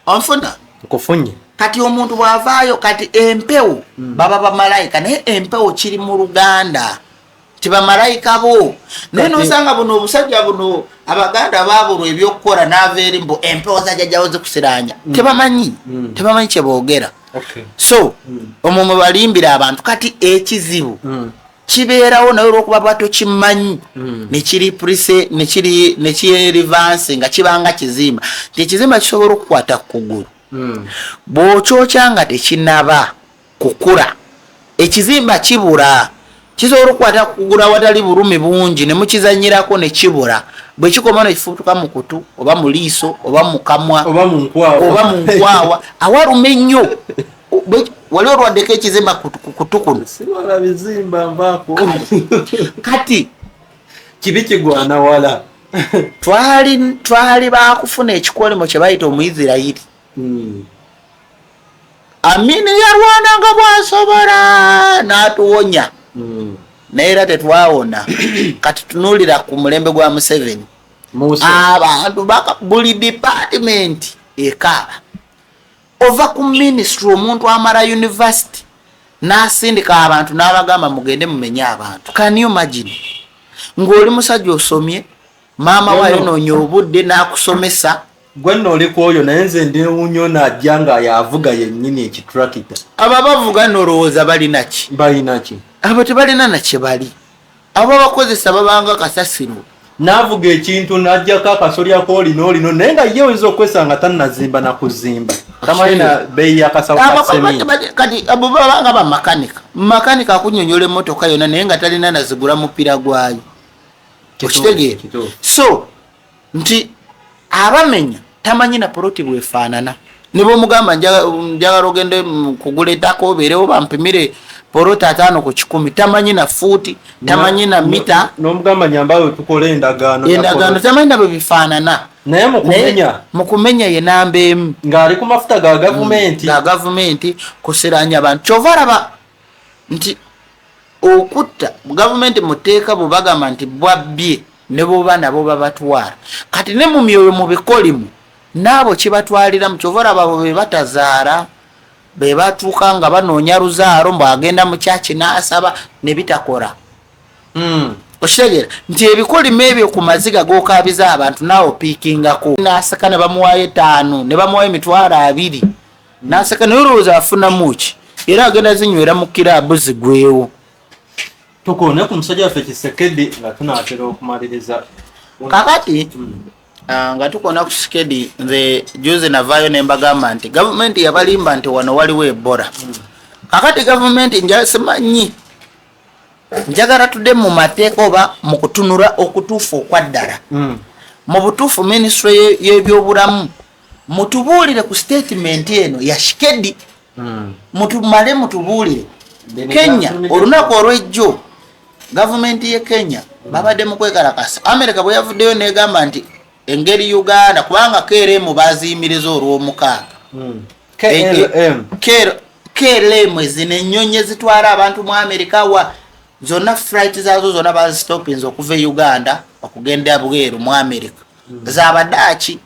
onfuna Nkufunye. Kati omuntu bwavaayo kati empewo baba bamalayika naye empewo kiri mu Luganda tibamalayika bo naye nosanga buno obusajja buno Abaganda baabulwa ebyokukola n'ava eri mbu empewo zajjajawo zikusiranya tebamanyi kyeboogera. So omwo mwe balimbira abantu kati ekizibu kibeerawo naye olw'okuba bwato kimanyi nekiri prise nekiri rivansi nga kibanga kizimba nti ekizimba kisobola okukwata ku kugulu bw'okyokya nga tekinaba kukula ekizimba kibula kisobola okukwata ku kugulu awatali bulumi bungi ne mukizanyirako ne kibula bwe kikoma ne kifuutuka mu kutu oba mu liiso oba mu kamwa oba mu nkwawa awaluma ennyo wali olwaddeko ekizimba kutu kuno siwala bizimba mbaako kati kibi kigwana wala twali bakufuna ekikolimo kye bayita Omuyisirayiri Amini yarwananga bwasobola n'atuwonya naye era tetwawona kati tunulira ku mulembe gwa Museveni abantu buli department ekaaba ova ku ministry omuntu amara university n'asindika abantu n'abagamba mugende mumenye abantu. Can you imagine ng'oli musajja osomye maama wayo noonya obudde n'akusomesa gwe noli kwoyo naye nze ndiwunyo najja nga yavuga yennyini ekitrakita abo bavuga n'olowooza balina ki abo tebalina nakye bali abo bakozesa babanga kasasiro n'avuga ekintu n'ajjako akasolyako olino naye nga ye oyinza okwesanga tannazimba nakuzimba tamalina beeyi y'akasawo ka sementi kati abo babanga bamakanika akunyonyola emmotoka yonna naye nga talina nazigula mupiira gwayo okitegeera so nti abamenya tamanyi na poloti bwefaanana ne bw'omugamba njagala ogende kugula ettaka obeerewo bampimire poloti 5 ku 10 tamanyi na fuuti tamanyi na mita n'omugamba nyambayo tukole endagaano tamanyi na bwe bifaanana naye mukumenya ye namba emu ng'ali ku mafuta ga gavumenti kusiranya abantu kyova laba nti okutta gavumenti muteeka bwe bagamba nti bwabbye ne bwoba nabo babatwala kati ne mu myoyo mu bikolimu n'abo kibatwalira mu kyova laba bo be batazaala be batuuka nga banoonya luzaalo mbu agenda mu kyaki n'asaba ne bitakola okitegeera nti ebikolimu ebyo ku maziga g'okaabiza abantu naawe opiikingako n'aseka ne bamuwaayo 5 ne bamuwaayo 20 n'aseka naye olowooza afunamu ki era agenda zinywera mu kiraabu zigwewo tukone ku musajja waffe Kisekedi nga tunaatera okumaliriza kakati nga tukona ku Kisekedi nze juzi navaayo ne mbagamba nti gavumenti yabalimba nti wano waliwo Ebola kakati gavumenti njasimanyi njagala tudde mu mateeka oba mu kutunula okutuufu okwaddala mu butuufu ministry y'ebyobulamu mutubuulire ku statement eno ya Kisekedi mutumale mutubuulire Kenya olunaku olw'ejjo gavumenti ye Kenya babadde mu kwekalakasa America bwe yavuddeyo negamba nti engeri Uganda kubanga KLM baziyimiriza olw'omukaaga KLM zino ennyonyi ezitwala abantu mu America wa zonna flight zaazo zonna bazistopinze okuva e Uganda okugenda bweru mu America zabaddaaki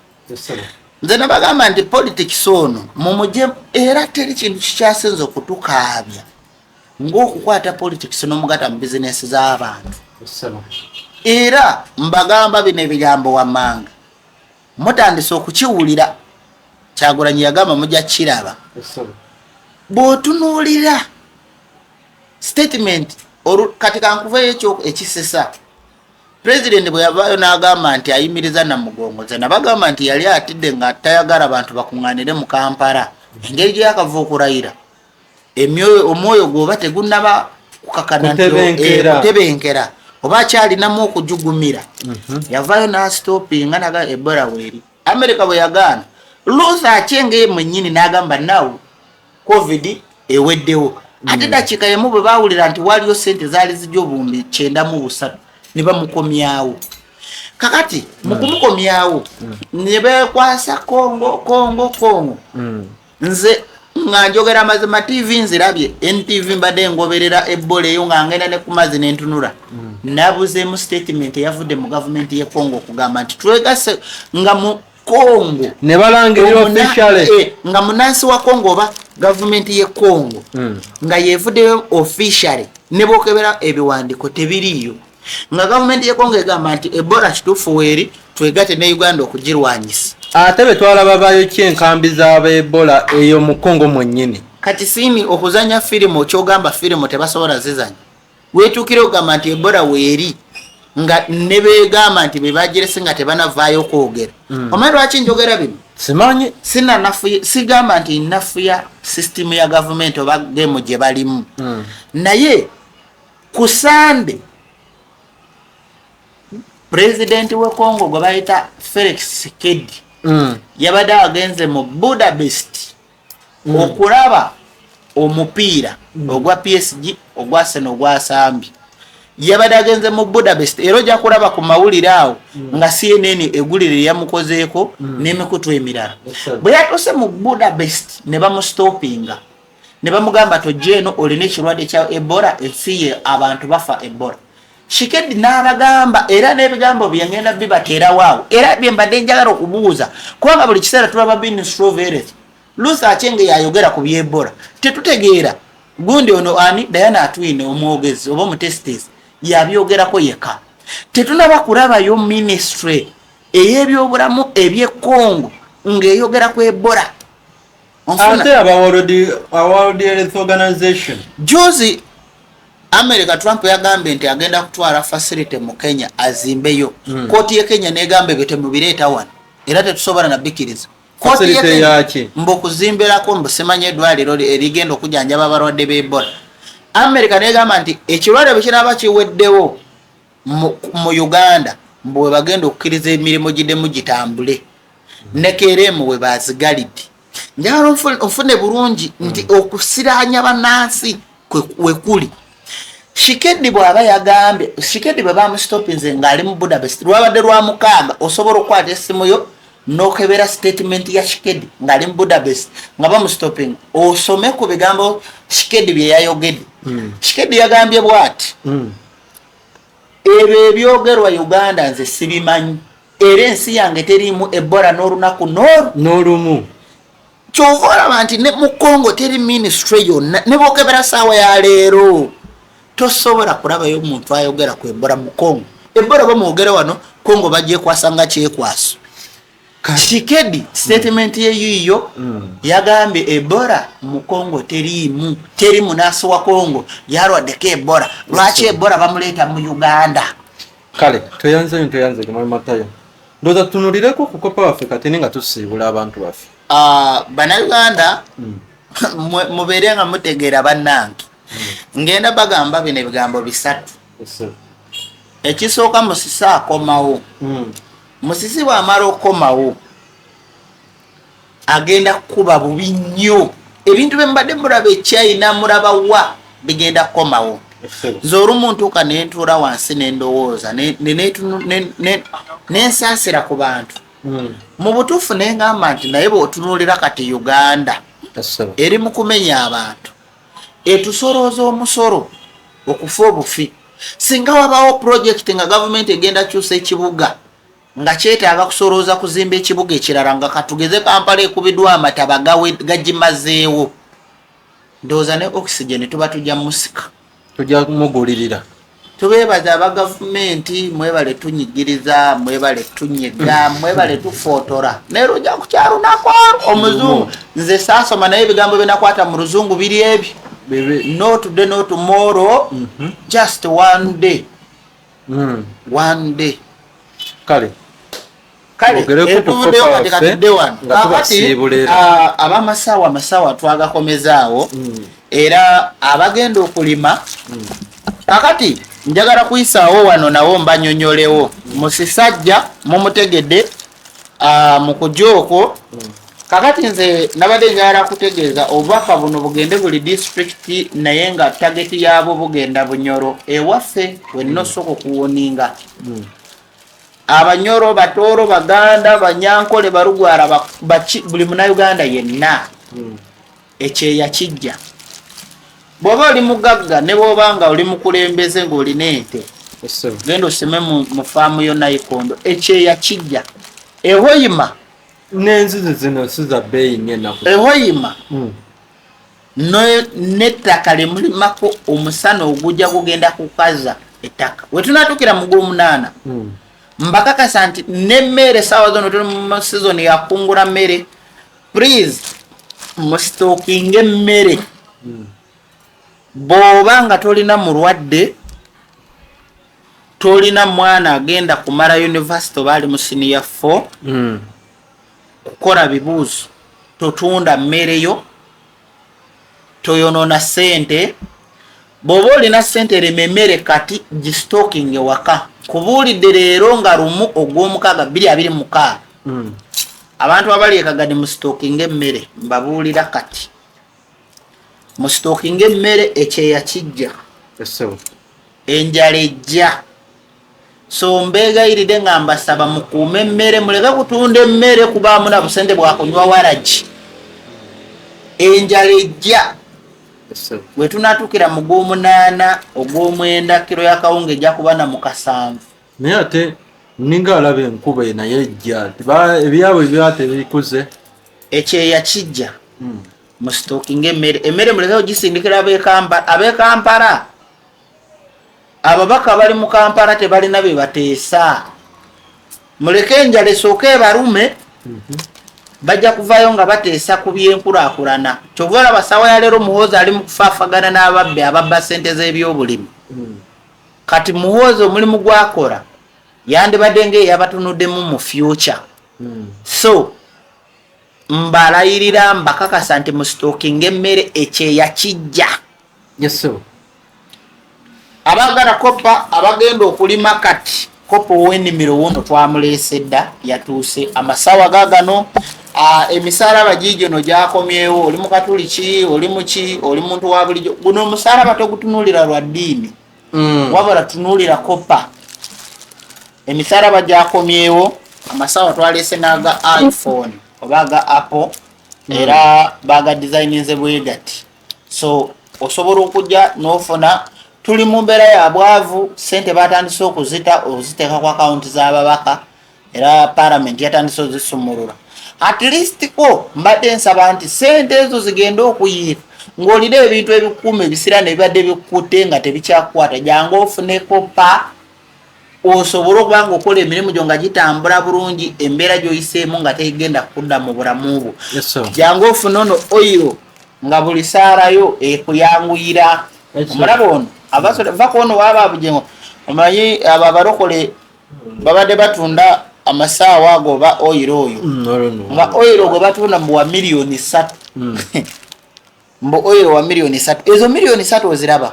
nze nabagamba nti politics ono mumuje era teri kintu kikyasinza okutukaabya ng'okukwata politics n'omugata mu bizinesi z'abantu era mbagamba bino ebigambo wammanga mutandise okukiwulira Kyagulanyi yagamba mujja kiraba bw'otunuulira statement kati kankuvayo ekyo ekisesa President bwe yavaayo n'agamba nti ayimiriza Namugongo nze nabagamba nti yali atidde nga tayagala abantu bakuŋŋaanire mu Kampala engeri gye yakava okurayira omwoyo gwoba tegunnaba kukakana kutebenkera oba akyalinamu okujugumira yavaayo n'astopinga naga Ebola weeri America bwe yagaana Luther Aceng ye mwennyini n'agamba nawo COVID eweddewo ate dakiika yemu bwe baawulira nti waliyo ssente zaali zijja obuwumbi 93 ne bamukomyawo kakati mukumukomyawo ne beekwasa kongo nze nga njogera mazima TV nzirabye NTV mbadde ngoberera Ebola eyo nga ngenda ne ku mazzi n'entunula nabuze mu statement yavudde mu government ye Congo kugamba nti twegase nga Congo ne balangirira officially nga munansi wa Congo oba government ye Congo nga yevuddeyo officially ne bokebera ebiwandiko tebiriyo nga government ye Congo egamba nti Ebola kituufu weeri twegate ne Uganda okugirwanyisa ate betwalaba bayo kyenkambi z'aba Ebola eyo mu Congo mwennyini kati sini okuzanya firimu okyogamba firimu tebasobola zizanya weetuukire ogamba nti Ebola weeri nga ne beegamba nti bebagirese nga tebanavaayo kwogera omanyi lwaki njogera bino simanyi sigamba nti nafu ya system ya government oba gemu gye balimu naye ku Sande president we Congo gwe bayita Felix Tshisekedi yabadde agenze mu Budapest okulaba omupiira ogwa PSG ogwa Arsenal ogwa Sambi yabadde agenze mu Budapest era ojja kulaba ku mawulire awo nga CNN egulire yamukozeeko n'emikutu emirala bwe yatuuse mu Budapest ne bamustoppinga ne bamugamba tojjeeno olina ekirwadde kya Ebola ensi ye abantu bafa Ebola Tshisekedi n'abagamba era n'ebigambo bye ngenda bibateerawo awo era bye mbadde njagala okubuuza kubanga buli kiseera tulaba Ministry of Health Lucy Aceng yayogera ku by'Ebola tetutegeera gundi ono ani Diana Atwine omwogezi oba omutesitesi yabyogerako yeka tetunaba kulabayo ministry ey'ebyobulamu eby'e Congo ng'eyogera ku Ebola ate aba World Health Organization Jozi America Trump yagambye nti agenda kutwala facility mu Kenya azimbeyo kooti ye Kenya negambe bete mu bireeta wano era tetusobola na bikiriza facility yaki mbokuzimberako mbusemanye eddwaliro erigenda okujanjaba abalwadde b'Ebola America negamba nti ekirwadde bwe kiraba kiweddewo mu Uganda bwe bagenda okukkiriza emirimu giddemu gitambule ne KRM we bazigalidde njagala ofune bulungi nti okusiraanya bannansi wekuli Tshisekedi bw'aba yagambye Tshisekedi bwe bamustoppinze ng'ali mu Budapest lwabadde lwa mukaaga osobola okukwata essimu yo n'okebera statement ya Tshisekedi ng'ali mu Budapest nga bamustopping osome ku bigambo Tshisekedi bye yayogedde Tshisekedi yagambye bw'ati ebyo ebyogerwa Uganda nze sibimanyi era ensi yange teriimu Ebola n'olunaku n'olumu kyova olaba nti ne mu Congo teri ministry yonna ne bookebera ssaawa ya leero tosobola kulabayo omuntu ayogera ku Ebola mu Congo Ebola bamwogera wano Congo bagyekwasa nga kyekwaso Tshisekedi statement ye yiyo yagambye Ebola mu Congo teri munasi wa Congo yalwaddeko Ebola lwaki Ebola bamuleeta mu Uganda kale toyanze gimwe matayo ndoza tunulireko ku kopa waffe kati nga tusiibula abantu baffe bannayuganda mubeere nga mutegeera bannange ngenda bagamba bino ebigambo bisatu ekisooka Musisi akomawo Musisi bw'amala okukomawo agenda kukuba bubi nnyo ebintu bye mbadde mulaba eChina mulaba wa bigenda kukomawo nze olumu ntuuka ne ntuula wansi ne ndowooza nensaasira ku bantu mu butuufu ne ngamba nti naye bw'otunuulira kati Uganda eri mu kumenya abantu etusolooza omusolo okufa obufi singa wabaawo project nga gavumenti egenda kyusa ekibuga nga kyetaaga kusolooza kuzimba ekibuga ekirala nga katugeze Kampala ekubiddwa amataba gagimazeewo ndowooza ne oxygen tuba tujja musika tujja mugulirira tubeebaza aba gavumenti mwebale tunyigiriza mwebale tunyega mwebale tufootora naye lujja kukyalunako omuzungu nze saasoma naye ebigambo byenakwata mu luzungu biri ebyo no today no tomorrow just one day kale abamasawa twagakomezaawo era abagenda okulima kakati njagala kuyisaawo wano nawo mbanyonyolewo musisajja mumutegedde mu kujooko kakati nze nabadde njagala kutegeeza obubaka buno bugende buli district naye nga tageti yaabo bugenda Bunyoro ewaffe wenna osooka okuwuninga Abanyoro Batooro Baganda Banyankole Barugwara buli munnayuganda yenna ekyeya kijja bw'oba oli mugagga ne bw'oba nga oli mukulembeze ng'olina ente genda osime mu faamu yo Nayikondo ekyeya kijja ehoyima n'enzizi zino siza bbeeyi nnyo ennaku. Ehoyima n'ettaka limulimako omusana ogujja kugenda kukaza ettaka. We tunatuukira mu Gw'omunaana mbakakasa nti n'emmere saawa zono tuli mu season ya kungula mmere. Please musitookinga emmere bw'oba nga tolina mulwadde, tolina mwana agenda kumala university oba ali mu senior 4 kukola bibuuzo, totunda mmere yo, toyonoona ssente. Bw'oba olina ssente rema emmere kati gisitooking ewaka. Kubuulidde leero nga lumu ogw'omukaaga 2026 abantu abali ekagadi musitookinga emmere, mbabuulira kati musitookinga emmere ekyeya kijja, enjala ejja. So mbeegayirire nga mbasaba mukuume emmere, muleke kutunda emmere kubaamu na busente bwakunywa waragi. Enjala ejja. We tunatuukira mu Gw'omunaana Ogw'omwenda kiro ya kawunga ejja kuba na mu 7. Naye ate ninga alaba enkuba naye ejja ebyabwe byate bikuze. Ekyeya kijja musitookinga emmere. Emmere muleke ogisindikira ab'Ekampala. Ababaka bali mu Kampala tebalina bye bateesa. Muleke enjala esooke ebalume, bajja kuvaayo nga bateesa ku byenkulaakulana. Kyova olaba ssaawa ya leero Muhoozi ali mu kufaafagana n'ababbi ababba ssente z'ebyobulimi. Kati Muhoozi omulimu gwakola yandibadde ng'eyabatunuddemu mu future. So mbalayirira mbakakasa nti musitookinga emmere ekyeya kijja. Abagala kopa abagenda okulima kati kopa ow'ennimiro wono twamuleese dda yatuuse. Amasaawa gaagano emisaalaba giigino gyakomyewo. Oli mu Katuliki, oli muki, oli muntu wa bulijjo. Guno omusaalaba togutunuulira lwa ddiini, wabula tunuulira kopa. Emisaalaba gyakomyewo. Amasaawa twaleese n'aga iPhone oba aga Apple era baga designinze bwe gati. So osobola okujja n'ofuna. Tuli mu mbeera ya bwavu, ssente batandise okuzita oziteeka ku akawunti z'ababaka era Parliament yatandise ozisumulula. At least ko mbadde nsaba nti ssente ezo zigenda okuyiika ng'olina ebintu ebikuuma ebisira ne bibadde bikutte nga tebikyakukwata, jangu ofune kopa osobole okuba ng'okola emirimu gyo nga gitambula bulungi, embeera gy'oyiseemu nga tegenda kudda mu bulamu bwo. Jangu ofune ono oil nga buli saalayo ekuyanguyira. Omulaba ono abasole vako ono waba abujengo omanyi abo abalokole babadde batunda amasaawa ago oba oil oyo nga oil ogwo batunda mu wa miliyoni 3 mbu oil wa miliyoni 3. Ezo miliyoni 3 oziraba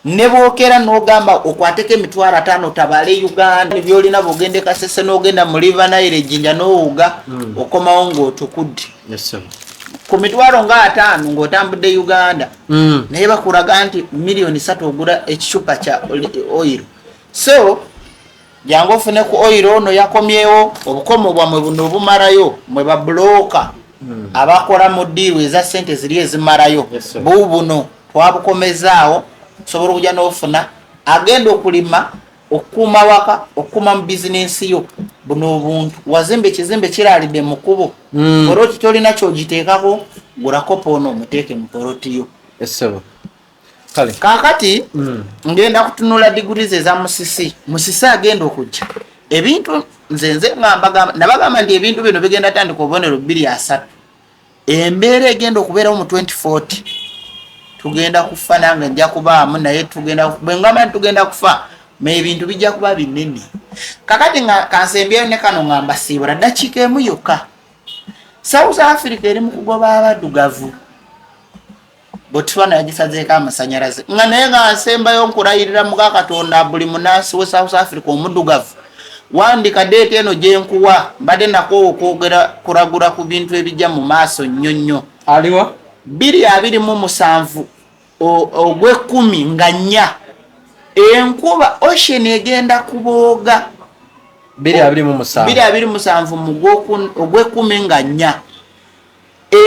ne bookera n'ogamba okwateko emitwalo 5 tabale Uganda byolina bugende Kasese n'ogenda mu River Nile ejjinja n'owuga okomawo ng'otukudde ku mitwalo nga 5 ng'otambudde Uganda naye bakulaga nti miliyoni 3 ogula ekicupa kya oil. So jangu ofune ku oil ono yakomyewo. Obukomo bwamwe buno obumalayo mwe babulooka abakola mu ddiiru eza ssente ziri ezimalayo buubuno twabukomezaawo. Osobola okujja n'ofuna agenda okulima, okukuuma waka, okukuuma mu bizinensi yo. Buno obuntu wazimba ekizimbe kiraalidde mu kkubo poloti tolina kyogiteekako, gula kopa ono omuteeke mu poloti yo. Kaakati ngenda kutunula digurize eza Musisi agenda okujja ebintu nzenze nabagamba nti ebintu bino bigenda tandika obubonero 2-3. Embeera egenda okubeerawo mu 2040 tugenda kufa, nange nja kubaamu naye bwengamba nti tugenda kufa ebintu bijja kuba binene. Kakati nga kansembyeyo ne kano nga mbasiibula ddakiika emu yokka. South Africa eri mu kugoba abaddugavu. Botswana yagisazeeko amasanyalaze nga naye nga nsembayo nkulayirira muga Katonda buli munaasi we South Africa omuddugavu wandika deeti eno gye nkuwa mbadde nakoowa okwogera kulagula ku bintu ebijja mu maaso nnyo. Aliwa 2027 ogw'ekkumi nga 4 enkuba ocean egenda kubooga 2027 mu ogw'ekkumi nga 4.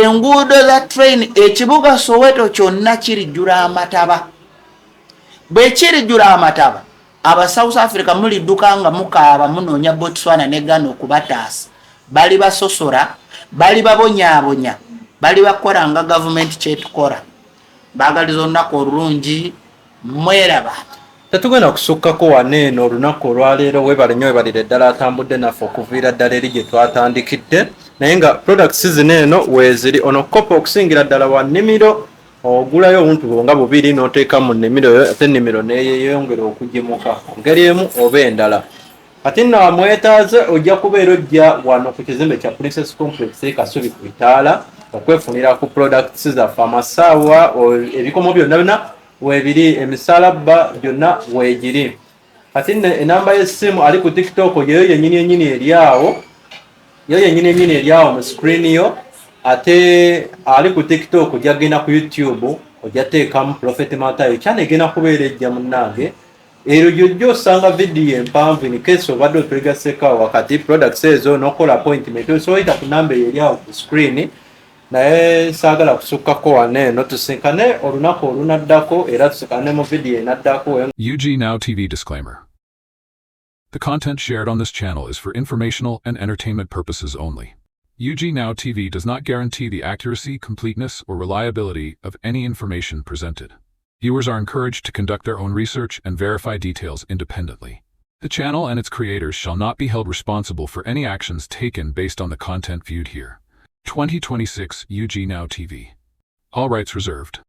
Enguudo za train ekibuga Soweto kyonna kirijjula amataba. Bwe kirijjula amataba aba South Africa mulidduka nga mukaaba munoonya Botswana ne Ghana okubataasa. bali basosora bali babonyaabonya bali bakola nga gavumenti kyetukola baagaliza olunaku olulungi mweraba tetugenda kusukkako waneeno olunaku olwaleero webale nnyo webalire eddala atambudde naffe okuviira ddala eri gye twatandikidde naye nga products zino eno weeziri ono kopa okusingira ddala wa nnimiro ogulayo obuntu bwo nga bubiri n'oteeka mu nnimiro yo ate ennimiro neeyeyongera okugimuka ngeri emu oba endala kati nno wamwetaaze ojja kubeera ojja wano ku kizimbe kya Princess Complex Kasubi ku Itaala okwefunira ku products zaffe amasaawa ebikomo byonna byonna weebiri emisalabba gyonna weegiri kati nno enamba y'essimu ali ku TikTok yeyo yennyini eri awo mu screen yo ate ali ku TikTok ojja genda ku YouTube ojja teekamu Prophet Matayo channel egenda kubeera ejja munnange ero jojjo osanga vidiyo empanvu in case obadde otegasekawo wakati products ezo n'okola appointment osobola ku namba eri awo ku screen naye saagala kusukkako waneeno tusinkane olunaku olunaddako era tusinkane mu vidiyo enaddako. UG Now TV disclaimer. The content shared on this channel is for informational and entertainment purposes only. UG Now TV does not guarantee the accuracy, completeness, or reliability of any information presented. Viewers are encouraged to conduct their own research and verify details independently. The channel and its creators shall not be held responsible for any actions taken based on the content viewed here. 2026 UG Now TV. All rights reserved.